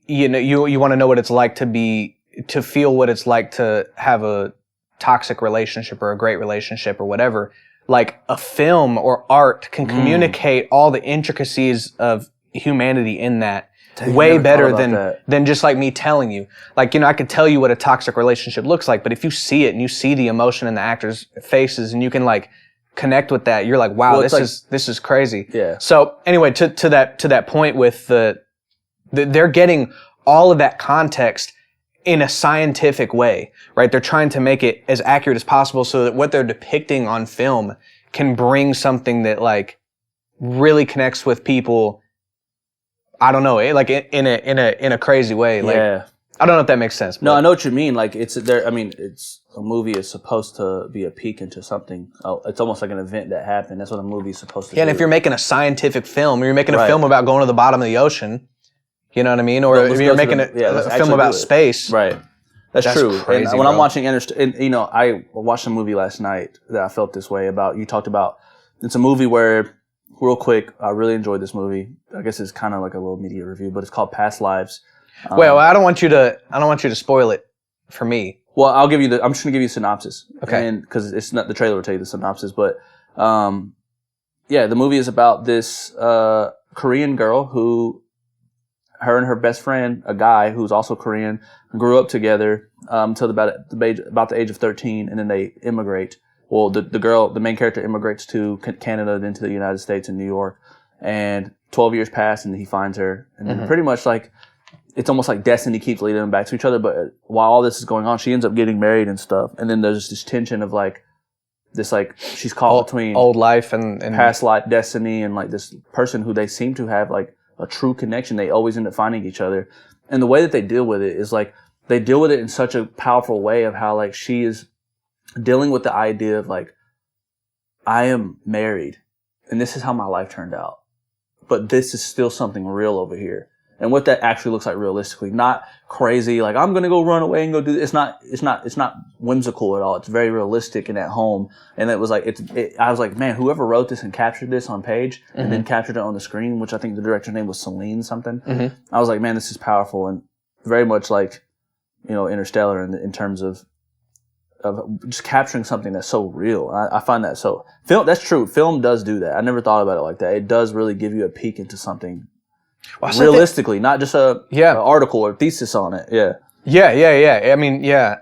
you know, you want to know what it's like to feel what it's like to have a toxic relationship or a great relationship or whatever, like a film or art can communicate all the intricacies of humanity in that way better than just like me telling you. Like, you know, I could tell you what a toxic relationship looks like, but if you see it and you see the emotion in the actors' faces and you can like connect with that, you're like, wow, this is crazy. Yeah. So anyway, to that point with they're getting all of that context in a scientific way, right? They're trying to make it as accurate as possible so that what they're depicting on film can bring something that like really connects with people. I don't know, like in a crazy way. Like, yeah. I don't know if that makes sense. No, I know what you mean. Like it's there. I mean, it's a movie is supposed to be a peek into something. Oh, it's almost like an event that happened. That's what a movie is supposed to do. And if you're making a scientific film, or you're making a film about going to the bottom of the ocean, you know what I mean? Or if you're making a film about space. Right. That's true. Crazy, and when I'm watching and you know, I watched a movie last night that I felt this way about. You talked about, it's a movie where, real quick, I really enjoyed this movie. I guess it's kind of like a little media review, but it's called Past Lives. Well, I don't want you to spoil it for me. Well, I'm just gonna give you a synopsis. Okay. And because it's not, the trailer will tell you the synopsis, but yeah, the movie is about this Korean girl who, her and her best friend, a guy who's also Korean, grew up together until about the age of 13, and then they immigrate. Well, the main character immigrates to Canada, then to the United States in New York, and 12 years pass, and he finds her, and then pretty much like, it's almost like destiny keeps leading them back to each other. But while all this is going on, she ends up getting married and stuff, and then there's this tension of like, this like, she's caught between old life and past life destiny, and like this person who they seem to have like a true connection. They always end up finding each other, and the way that they deal with it is like, they deal with it in such a powerful way of how like she is dealing with the idea of like, I am married and this is how my life turned out, but this is still something real over here. And what that actually looks like realistically, not crazy, like I'm going to go run away and go do this. It's not whimsical at all. It's very realistic and at home. And it was like, I was like, man, whoever wrote this and captured this on page and then captured it on the screen, which I think the director's name was Celine something. I was like, man, this is powerful, and very much like, you know, Interstellar in terms of just capturing something that's so real. I find that so film. That's true. Film does do that. I never thought about it like that. It does really give you a peek into something realistically, not just an article or thesis on it. Yeah. I mean, yeah.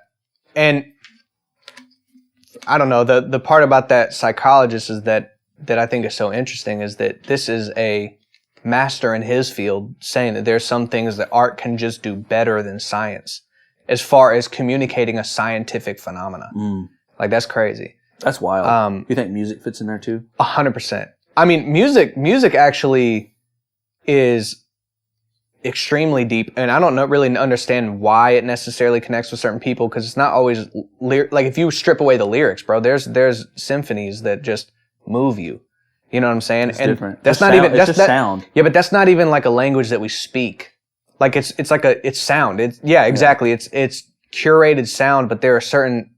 And I don't know, the part about that psychologist is that I think is so interesting is that this is a master in his field saying that there's some things that art can just do better than science as far as communicating a scientific phenomena. Like, that's crazy. That's wild. You think music fits in there too? 100%. I mean, music actually is extremely deep, and I don't really understand why it necessarily connects with certain people, because it's not always like, if you strip away the lyrics, bro, there's symphonies that just move you. You know what I'm saying? It's different. That's not even that's sound. Yeah, but that's not even like a language that we speak. Like, it's like it's sound. Exactly. It's curated sound, but there are certain,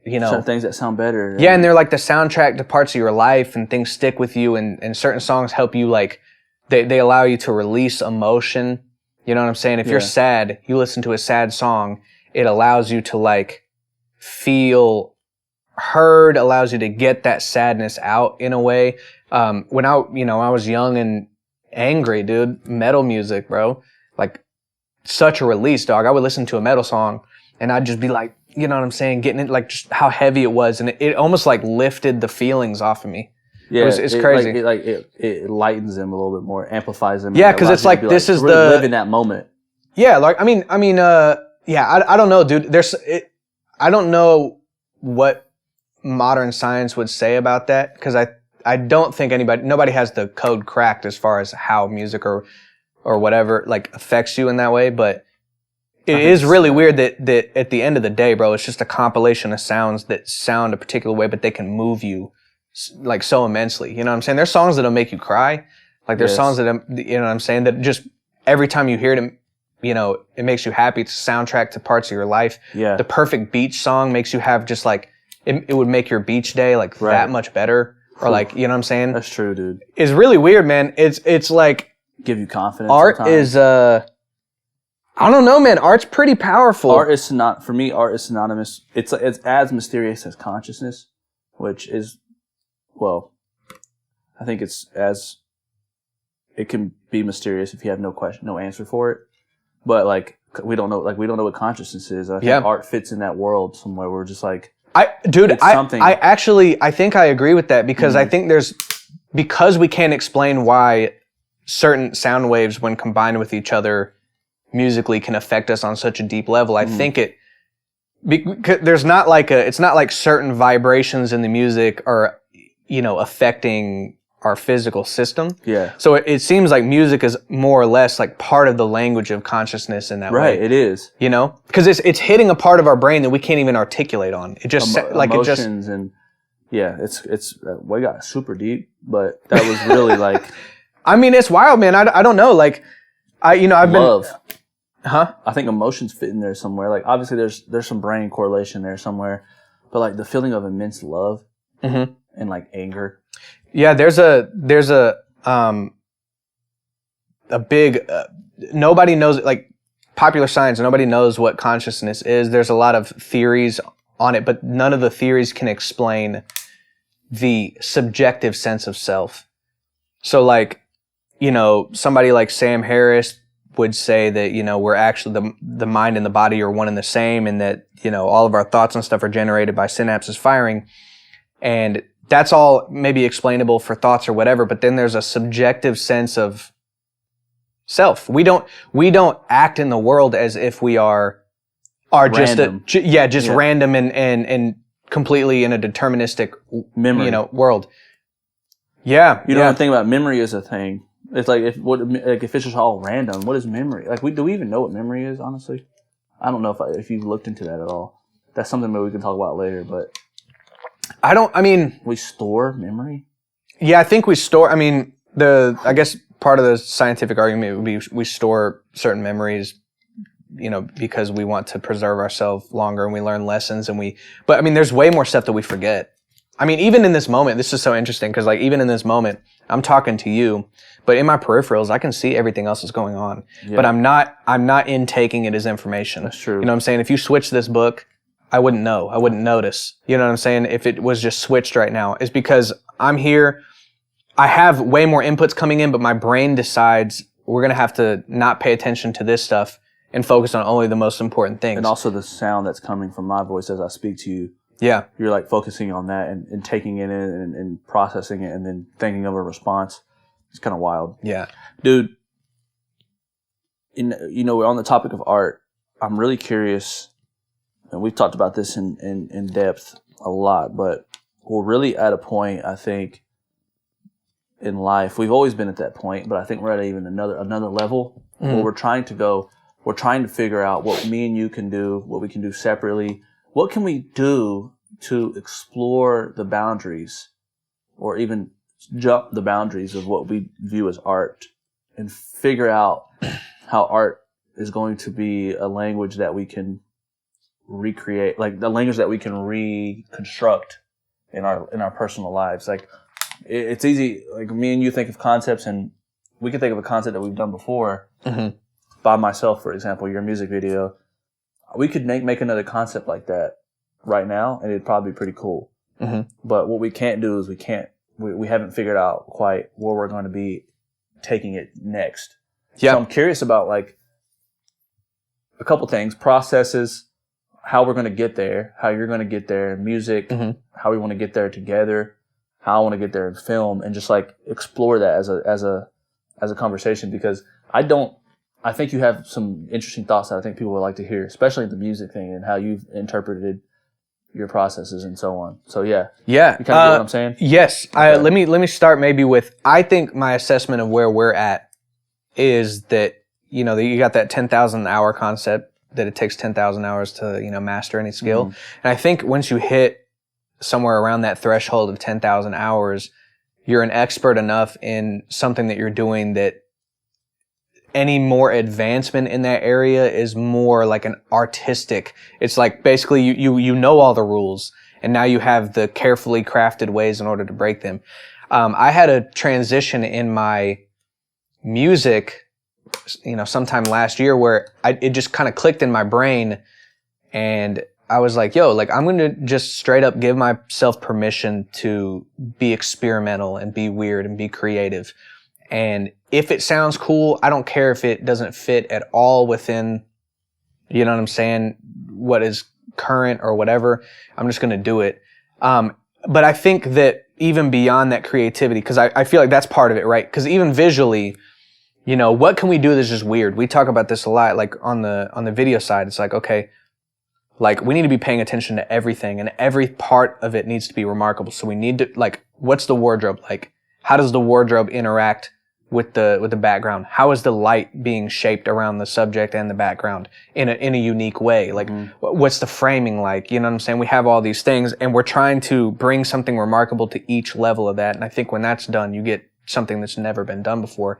you know, certain things that sound better. Yeah, and they're like the soundtrack to parts of your life, and things stick with you, and certain songs help you, like, they allow you to release emotion. You know what I'm saying? If you're sad, you listen to a sad song, it allows you to like feel heard, allows you to get that sadness out in a way. When I was young and angry, dude, metal music, bro, like, such a release, dog. I would listen to a metal song and I'd just be like, you know what I'm saying, getting it, like, just how heavy it was, and it almost like lifted the feelings off of me. Yeah, it's crazy. It lightens them a little bit more, amplifies them. Yeah, because it's like, this is really live in that moment. Yeah, like, I mean, I don't know, dude. I don't know what modern science would say about that, because I don't think nobody has the code cracked as far as how music or whatever, like, affects you in that way. But it is really weird that at the end of the day, bro, it's just a compilation of sounds that sound a particular way, but they can move you like so immensely. You know what I'm saying? There's songs that'll make you cry. Like, there's songs that, you know what I'm saying, that just every time you hear them, you know, it makes you happy. It's a soundtrack to parts of your life. Yeah. The Perfect Beach song makes you have just like, it would make your beach day like that much better, or like, you know what I'm saying? That's true, dude. It's really weird, man. It's like Give you confidence. art sometimes. is I don't know, man. Art's pretty powerful. Art is synonymous. It's as mysterious as consciousness, which is, well, I think it can be mysterious if you have no answer for it. But we don't know what consciousness is. I think art fits in that world somewhere. We're just like, I think I agree with that, because I think because we can't explain why certain sound waves, when combined with each other musically, can affect us on such a deep level. I think it's not like certain vibrations in the music are, affecting our physical system. Yeah. So it seems like music is more or less like part of the language of consciousness in that way. Right, it is. Because it's hitting a part of our brain that we can't even articulate on. It just emotions and we got super deep, but that was really like. I mean, it's wild, man. I don't know. Like, I've love. Huh? I think emotions fit in there somewhere. Like, obviously there's some brain correlation there somewhere, but like the feeling of immense love and like anger. Yeah, there's a big nobody knows, like popular science, nobody knows what consciousness is. There's a lot of theories on it, but none of the theories can explain the subjective sense of self. So like, somebody like Sam Harris would say that, we're actually the mind and the body are one and the same, and that, all of our thoughts and stuff are generated by synapses firing. And that's all maybe explainable for thoughts or whatever, but then there's a subjective sense of self. We don't act in the world as if we are random. just random and completely in a deterministic memory, world. Yeah. You know what I think about memory is a thing. It's like if it's just all random, what is memory? Like do we even know what memory is, honestly? I don't know if you've looked into that at all. That's something that we can talk about later, but we store memory? Yeah, I think we store, I guess part of the scientific argument would be we store certain memories, because we want to preserve ourselves longer and we learn lessons but there's way more stuff that we forget. Even in this moment, this is so interesting because like even in this moment, I'm talking to you, but in my peripherals, I can see everything else that's going on, but I'm not intaking it as information. That's true. You know what I'm saying? If you switch this book, I wouldn't know. I wouldn't notice. You know what I'm saying? If it was just switched right now. It's because I'm here. I have way more inputs coming in, but my brain decides we're going to have to not pay attention to this stuff and focus on only the most important things. And also the sound that's coming from my voice as I speak to you. Yeah. You're like focusing on that and taking it in and processing it and then thinking of a response. It's kind of wild. Yeah. Dude, we're on the topic of art. I'm really curious. And we've talked about this in depth a lot, but we're really at a point, I think, in life. We've always been at that point, but I think we're at even another level where we're trying to figure out what me and you can do, what we can do separately. What can we do to explore the boundaries or even jump the boundaries of what we view as art and figure out how art is going to be a language that we can recreate, like the language that we can reconstruct in our personal lives. Like it's easy, like me and you think of concepts and we can think of a concept that we've done before. By myself, for example, your music video, we could make another concept like that right now and it'd probably be pretty cool. But what we can't do is we haven't figured out quite where we're going to be taking it next. So I'm curious about like a couple things, processes, how we're going to get there, how you're going to get there in music, how we want to get there together, how I want to get there in film, and just like explore that as a conversation, because I think you have some interesting thoughts that I think people would like to hear, especially the music thing and how you've interpreted your processes and so on. So yeah. You kind of get what I'm saying? Yes. Okay. Let me start maybe with, I think my assessment of where we're at is that, that you got that 10,000 hour concept, that it takes 10,000 hours to, master any skill. And I think once you hit somewhere around that threshold of 10,000 hours, you're an expert enough in something that you're doing that any more advancement in that area is more like an artistic. It's like basically you know all the rules and now you have the carefully crafted ways in order to break them. I had a transition in my music, sometime last year where it just kind of clicked in my brain, and I was like, yo, like I'm going to just straight up give myself permission to be experimental and be weird and be creative. And if it sounds cool, I don't care if it doesn't fit at all within, you know what I'm saying, what is current or whatever. I'm just going to do it. But I think that even beyond that creativity, because I feel like that's part of it, right? Because even visually, what can we do that's just weird? We talk about this a lot, like on the video side. It's like, okay, like we need to be paying attention to everything, and every part of it needs to be remarkable. So we need to, like, what's the wardrobe like? How does the wardrobe interact with the background? How is the light being shaped around the subject and the background in a unique way? Like, what's the framing like? You know what I'm saying? We have all these things, and we're trying to bring something remarkable to each level of that. And I think when that's done, you get something that's never been done before.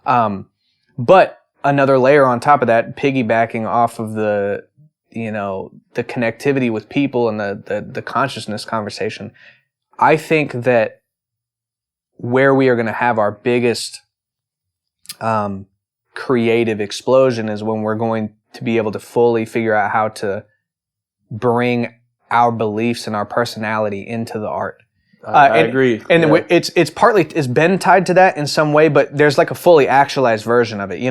But another layer on top of that, piggybacking off of the connectivity with people and the consciousness conversation, I think that where we are going to have our biggest creative explosion is when we're going to be able to fully figure out how to bring our beliefs and our personality into the art. I agree. And it's been tied to that in some way, but there's like a fully actualized version of it,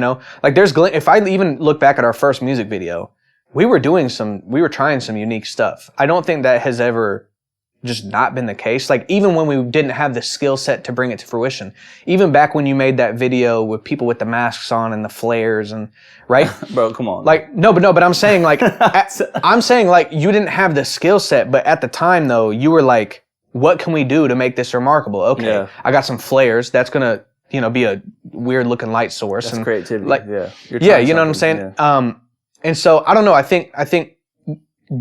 Like if I even look back at our first music video, we were trying some unique stuff. I don't think that has ever just not been the case. Like even when we didn't have the skill set to bring it to fruition, even back when you made that video with people with the masks on and the flares and right, bro, come on. Like but I'm saying like you didn't have the skill set, but at the time though you were like, what can we do to make this remarkable? Okay, I got some flares. That's gonna be a weird looking light source. That's and creativity. Like you know what I'm saying. Yeah. And so I don't know. I think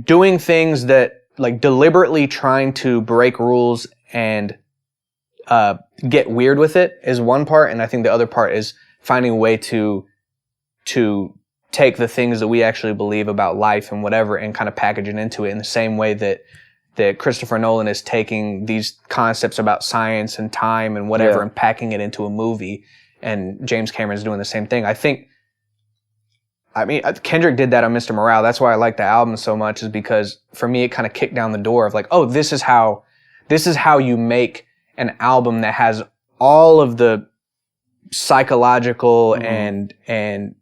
doing things that like deliberately trying to break rules and get weird with it is one part, and I think the other part is finding a way to take the things that we actually believe about life and whatever and kind of package it into it in the same way that Christopher Nolan is taking these concepts about science and time and whatever and packing it into a movie, and James Cameron's doing the same thing. Kendrick did that on Mr. Morale. That's why I like the album so much, is because for me it kind of kicked down the door of like, oh, this is how you make an album that has all of the psychological and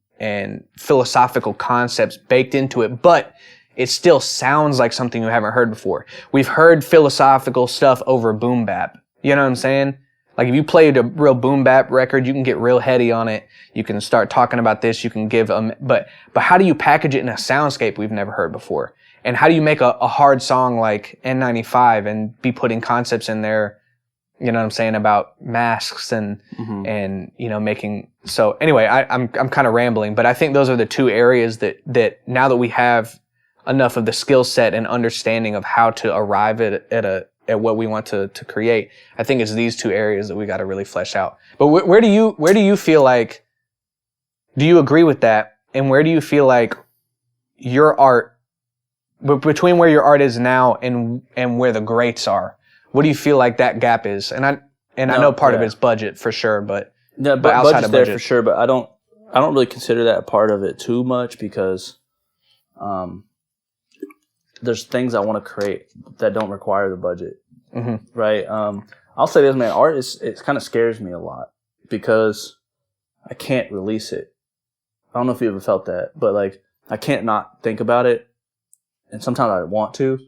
philosophical concepts baked into it, but it still sounds like something you haven't heard before. We've heard philosophical stuff over boom bap. You know what I'm saying? Like if you played a real boom bap record, you can get real heady on it. You can start talking about this. You can give but how do you package it in a soundscape we've never heard before? And how do you make a hard song like N95 and be putting concepts in there, you know what I'm saying, about masks and making, so anyway, I'm kind of rambling, but I think those are the two areas that now that we have enough of the skill set and understanding of how to arrive at what we want to create, I think it's these two areas that we got to really flesh out. But where do you feel like, do you agree with that? And where do you feel like your art, between where your art is now and where the greats are, what do you feel like that gap is? And I know part of it's budget for sure, but outside budget's of there budget for sure. But I don't really consider that a part of it too much, because there's things I want to create that don't require the budget, right? I'll say this, man. Art it kind of scares me a lot because I can't release it. I don't know if you ever felt that, but like I can't not think about it, and sometimes I want to.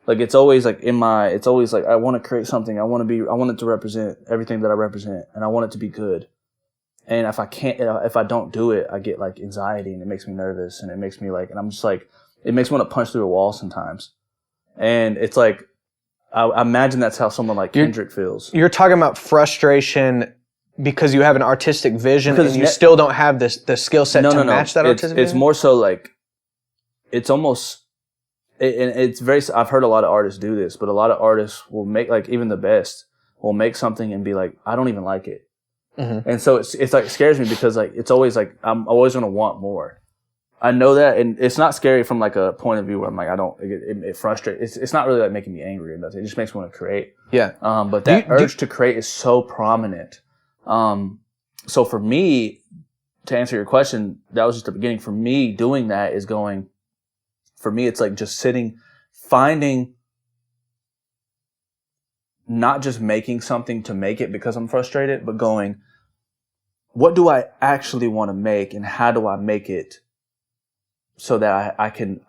Like it's always like I want to create something. I want it to represent everything that I represent, and I want it to be good. And if I don't do it, I get like anxiety, and it makes me nervous, and it makes me like, and I'm just like, it makes me want to punch through a wall sometimes. And it's like, I imagine that's how someone like Kendrick feels. You're talking about frustration because you have an artistic vision and you still don't have the skill set to match that artistic vision? It's more so like, it's almost, and it's very, I've heard a lot of artists do this, but a lot of artists will make, like even the best, will make something and be like, I don't even like it. And so it's like, it scares me because like, it's always like, I'm always going to want more. I know that, and it's not scary from like a point of view where I'm like, I don't, it frustrates. It's not really like making me angry or nothing. It just makes me want to create. Yeah. But that urge to create is so prominent. So for me, to answer your question, that was just the beginning. For me, doing that is going, for me, it's like just sitting, finding, not just making something to make it because I'm frustrated, but going, what do I actually want to make and how do I make it so that I can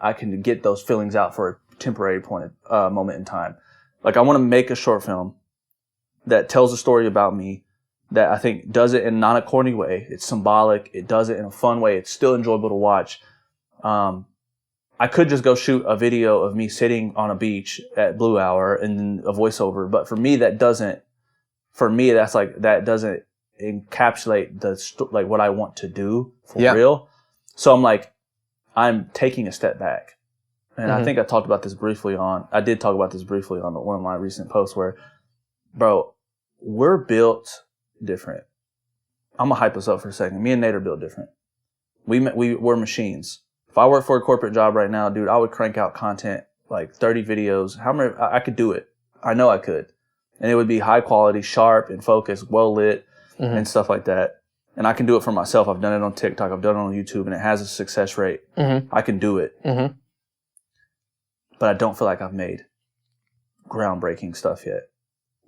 get those feelings out for a temporary moment in time. Like I want to make a short film that tells a story about me that I think does it in not a corny way. It's symbolic. It does it in a fun way. It's still enjoyable to watch. I could just go shoot a video of me sitting on a beach at Blue Hour and then a voiceover. But for me, that doesn't encapsulate like what I want to do for real. So I'm like, I'm taking a step back. And I think I did talk about this briefly on one of my recent posts where, bro, we're built different. I'm gonna hype us up for a second. Me and Nate are built different. We're machines. If I worked for a corporate job right now, dude, I would crank out content, like 30 videos. How many? I could do it. I know I could. And it would be high quality, sharp and focused, well lit and stuff like that. And I can do it for myself. I've done it on TikTok. I've done it on YouTube and it has a success rate. I can do it. But I don't feel like I've made groundbreaking stuff yet.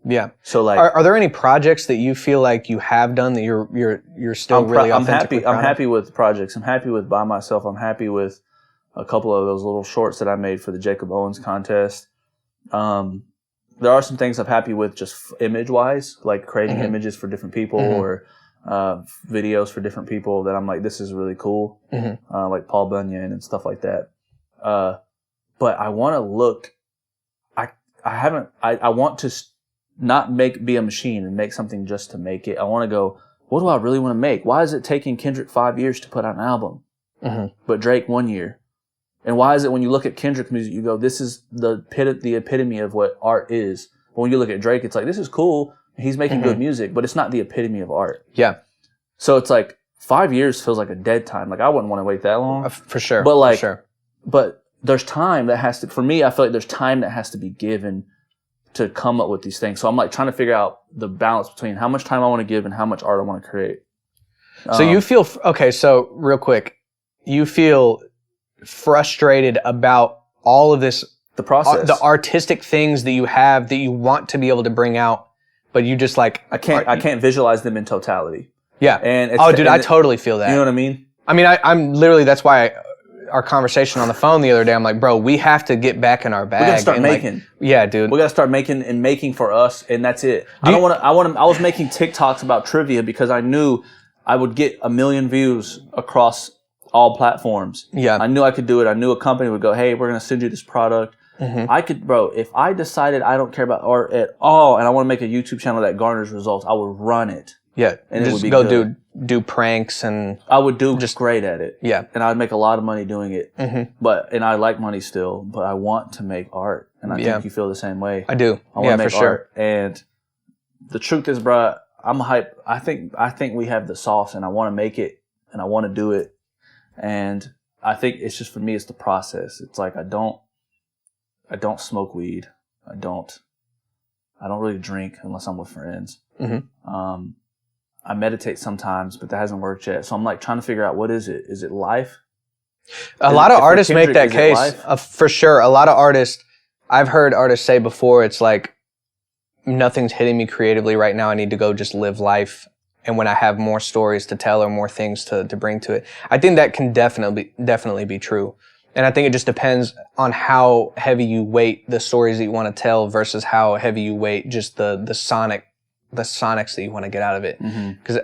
Yeah. So like, are there any projects that you feel like you have done that you're still really authentically proud of? I'm happy with projects. I'm happy with By Myself. I'm happy with a couple of those little shorts that I made for the Jacob Owens contest. There are some things I'm happy with just image wise, like creating images for different people or videos for different people that I'm like, this is really cool. Like Paul Bunyan and stuff like that. But I want to look, I want to not be a machine and make something just to make it. I want to go, what do I really want to make? Why is it taking Kendrick 5 years to put out an album, but Drake 1 year? And why is it when you look at Kendrick music, you go, this is the epitome of what art is. But when you look at Drake, it's like, this is cool. He's making good music, but it's not the epitome of art. Yeah. So it's like 5 years feels like a dead time. Like I wouldn't want to wait that long. For sure. But like, for sure. But there's time that has to, for me, I feel like there's time that has to be given to come up with these things. So I'm like trying to figure out the balance between how much time I want to give and how much art I want to create. So you feel, okay, so real quick, you feel frustrated about all of this, the process, the artistic things that you have that you want to be able to bring out, but you just like, I can't visualize them in totality. Yeah. And it's, I totally feel that. You know what I mean? I mean, I'm literally, that's why our conversation on the phone the other day, I'm like, bro, we have to get back in our bag. We gotta start making. Like, yeah, dude. We gotta start making for us, and that's it. I was making TikToks about trivia because I knew I would get 1 million views across all platforms. Yeah. I knew I could do it. I knew a company would go, hey, we're gonna send you this product. I could, bro, if I decided I don't care about art at all and I want to make a YouTube channel that garners results, I would run it. Yeah. And just it would be go good. do pranks and I would do just great at it. Yeah. And I'd make a lot of money doing it. And I like money still, but I want to make art. And I think you feel the same way. I do. I want to make art. And the truth is, bro, I'm hyped. I think we have the sauce and I want to make it and I want to do it. And I think it's just, for me, it's the process. It's like I don't smoke weed. I don't really drink unless I'm with friends. I meditate sometimes, but that hasn't worked yet. So I'm like trying to figure out, what is it? Is it life? A lot of artists make that case. For sure. A lot of artists, I've heard artists say before, it's like, nothing's hitting me creatively right now. I need to go just live life. And when I have more stories to tell or more things to bring to it, I think that can definitely be true. And I think it just depends on how heavy you weight the stories that you want to tell versus how heavy you weight just the sonics that you want to get out of it. Because,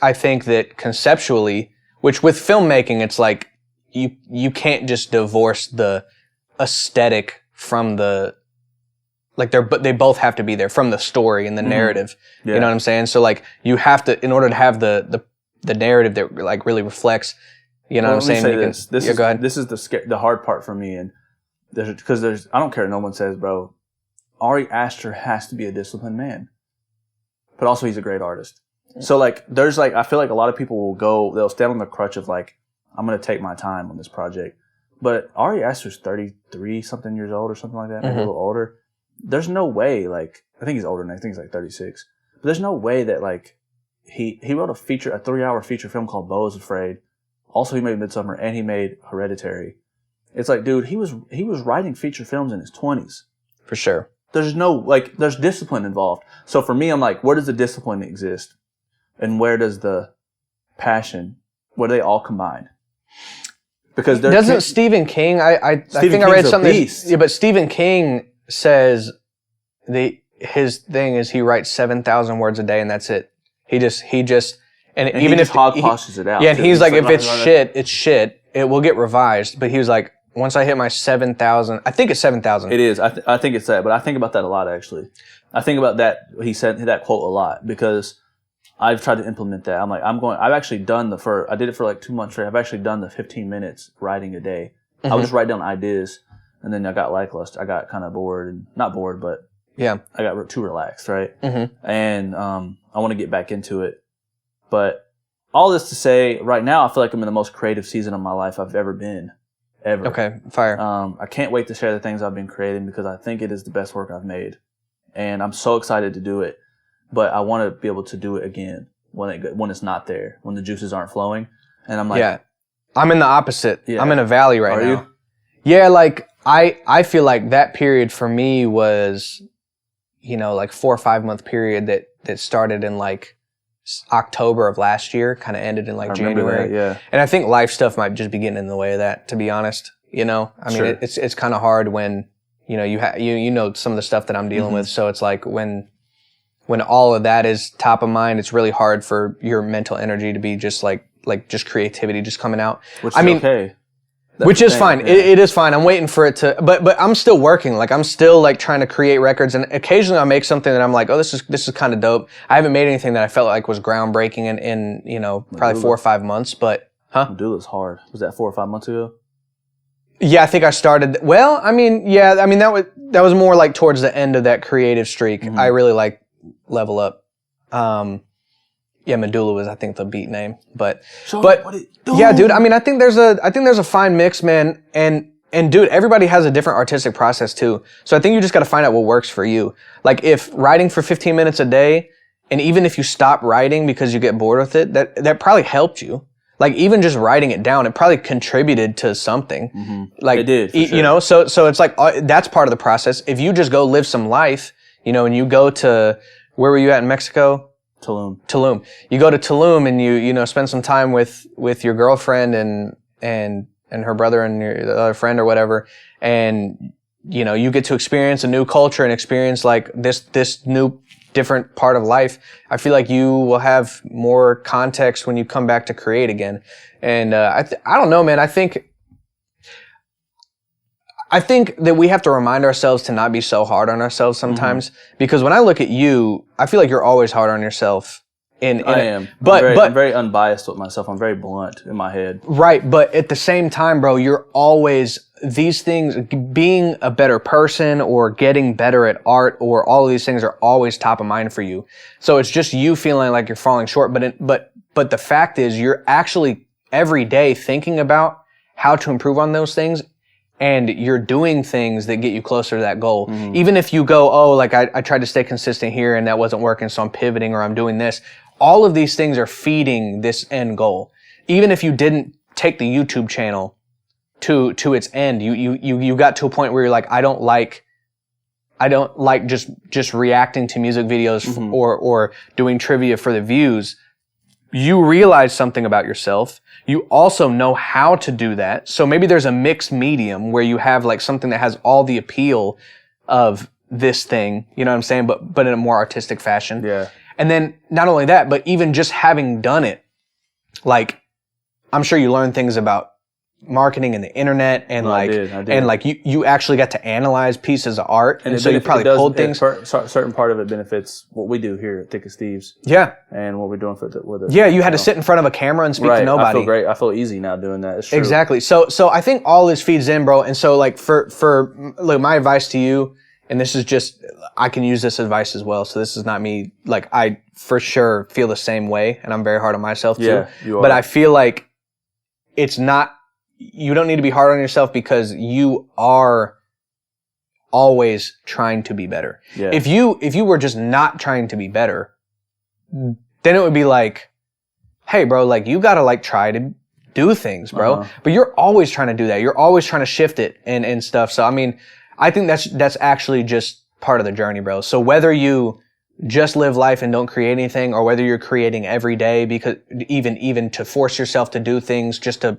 I think that conceptually, which with filmmaking, it's like, you can't just divorce the aesthetic from the, like they both have to be there, from the story and the narrative. Yeah. You know what I'm saying? So like, you have to, in order to have the narrative that like really reflects, you know what I'm saying? Go ahead. This is the hard part for me. And because I don't care what no one says, bro, Ari Aster has to be a disciplined man, but also he's a great artist. So like, I feel like a lot of people they'll stand on the crutch of like, I'm going to take my time on this project. But Ari Aster's 33 something years old or something like that, maybe a little older. There's no way, like, I think he's older than I think he's like 36. But there's no way that, like, he wrote a 3-hour feature film called Beau is Afraid. Also, he made Midsummer, and he made Hereditary. It's like, dude, he was writing feature films in his 20s. For sure. There's no, like, there's discipline involved. So for me, I'm like, where does the discipline exist? And where does the passion, where do they all combine? Because doesn't Stephen King, I think I read something. Yeah, but Stephen King says his thing is he writes 7,000 words a day and that's it. He just and even if hogpasses it out. Yeah, and he's like, if it's shit, it's shit. It will get revised. But he was like, once I hit my 7,000, I think it's 7,000. It is. I think it's that. But I think about that a lot, actually. I think about that. He said that quote a lot because I've tried to implement that. I've actually done I did it for like 2 months straight. I've actually done the 15 minutes writing a day. I would just write down ideas, and then I got lackluster. I got kind of bored, and not bored, but I got too relaxed, right? And I want to get back into it. But all this to say, right now, I feel like I'm in the most creative season of my life I've ever been. Ever. Okay, fire. I can't wait to share the things I've been creating because I think it is the best work I've made. And I'm so excited to do it. But I want to be able to do it again when it's not there, when the juices aren't flowing. And I'm like... Yeah. I'm in the opposite. Yeah. I'm in a valley right now. Are you? Yeah, like, I feel like that period for me was, like 4 or 5 month period that started in like October of last year, kind of ended in like January. That, yeah. And I think life stuff might just be getting in the way of that, to be honest. I mean, it's kind of hard when, you know some of the stuff that I'm dealing with. So it's like when all of that is top of mind, it's really hard for your mental energy to be just like just creativity just coming out. Which is okay. Which is fine. Yeah. It is fine. I'm waiting for it to, but I'm still working. Like I'm still like trying to create records, and occasionally I'll make something that I'm like, oh, this is kind of dope. I haven't made anything that I felt like was groundbreaking in probably 4 or 5 months, but Medulla's hard. Was that 4 or 5 months ago? Yeah, I think I started. Well, I mean, that was more like towards the end of that creative streak. I really like Level Up. Medulla was, I think, the beat name, but yeah, dude. I mean, I think there's a fine mix, man, and dude, everybody has a different artistic process too. So I think you just got to find out what works for you. Like if writing for 15 minutes a day, and even if you stop writing because you get bored with it, that probably helped you. Like even just writing it down, it probably contributed to something. Like it did, for sure. So it's like that's part of the process. If you just go live some life, and you go to where were you at in Mexico? Tulum. You go to Tulum and you spend some time with your girlfriend and her brother and the other friend or whatever, and you get to experience a new culture and experience like this new different part of life. I feel like you will have more context when you come back to create again. And I don't know, man. I think that we have to remind ourselves to not be so hard on ourselves sometimes, because when I look at you, I feel like you're always hard on yourself. I am. I'm very unbiased with myself. I'm very blunt in my head. Right, but at the same time, bro, you're always these things, being a better person or getting better at art or all of these things are always top of mind for you. So it's just you feeling like you're falling short, but the fact is you're actually every day thinking about how to improve on those things. And you're doing things that get you closer to that goal. Even if you go, like I tried to stay consistent here and that wasn't working, so I'm pivoting or I'm doing this. All of these things are feeding this end goal. Even if you didn't take the YouTube channel to its end, you got to a point where you're like, I don't like just reacting to music videos or doing trivia for the views. You realize something about yourself. You also know how to do that. So maybe there's a mixed medium where you have like something that has all the appeal of this thing, you know what I'm saying? But in a more artistic fashion. Yeah. And then not only that, but even just having done it, like I'm sure you learn things about marketing and the internet and I did. And like you actually got to analyze pieces of art, and so you probably pulled things. Certain part of it benefits what we do here at Thick as Thieves. Yeah, and what we're doing with it. Yeah, you had to sit in front of a camera and speak to nobody. I feel great. I feel easy now doing that. It's true. Exactly. So I think all this feeds in, bro. And so like look, my advice to you, and this is just I can use this advice as well. So this is not me. Like I for sure feel the same way, and I'm very hard on myself too. Yeah, you are. But I feel like it's not, you don't need to be hard on yourself because you are always trying to be better. Yeah. If you were just not trying to be better, then it would be like, hey bro, like you gotta like try to do things, bro. But you're always trying to do that. You're always trying to shift it and stuff. So I mean, I think that's actually just part of the journey, bro. So whether you just live life and don't create anything, or whether you're creating every day because even to force yourself to do things just to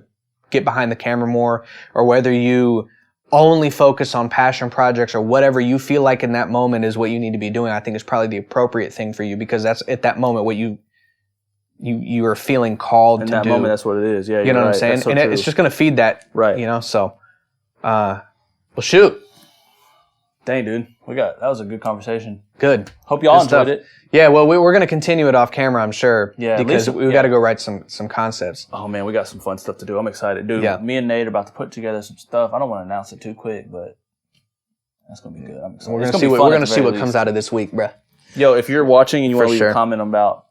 get behind the camera more, or whether you only focus on passion projects or whatever you feel like in that moment is what you need to be doing, I think is probably the appropriate thing for you, because that's at that moment what you are feeling called to do. In that moment, that's what it is. Yeah, you know what I'm saying? So and it's just going to feed that, right? You know, so, well, shoot. Dang, dude, that was a good conversation. Good. Hope y'all Good enjoyed stuff. it. Yeah, well, we're going to continue it off camera, I'm sure. Yeah, because we've got to go write some concepts. Oh man, we got some fun stuff to do. I'm excited, dude. Yeah. Me and Nate are about to put together some stuff. I don't want to announce it too quick, but that's gonna be good. I'm excited. We're going to see what comes out of this week, bruh. Yo, if you're watching and you want to leave sure. a comment about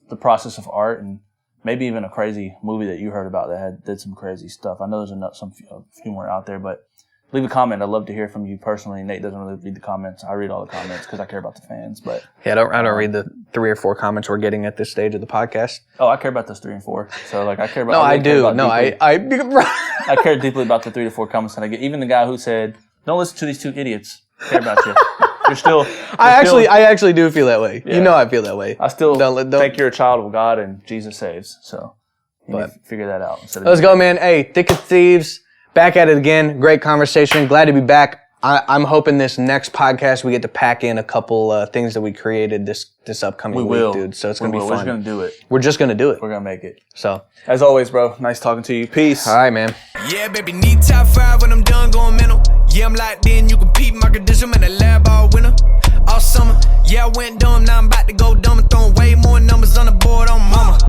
the process of art and maybe even a crazy movie that you heard about that did some crazy stuff. I know there's a few more out there, but leave a comment. I'd love to hear from you personally. Nate doesn't really read the comments. I read all the comments because I care about the fans. But yeah, I don't read the 3 or 4 comments we're getting at this stage of the podcast. Oh, I care about those 3 and 4. So like I care about. No, I do. I care deeply about the 3 to 4 comments that I get. Even the guy who said, "Don't listen to these 2 idiots." I care about you. You're still. I actually do feel that way. Yeah. You know, I feel that way. I still think you're a child of God and Jesus saves. So you need to figure that out. Let's go, man. Hey, Thick as Thieves. Back at it again. Great conversation. Glad to be back. I'm hoping this next podcast we get to pack in a couple things that we created this upcoming week, dude. So it's going to be fun. We're just going to do it. We're just going to do it. We're going to make it. So, as always, bro, nice talking to you. Peace. All right, man. Yeah, baby, need top 5 when I'm done going mental. Yeah, I'm locked in. You can peep my condition. Man, the lab all winter. All summer. Yeah, I went dumb. Now I'm about to go dumb and throwing way more numbers on the board on mama.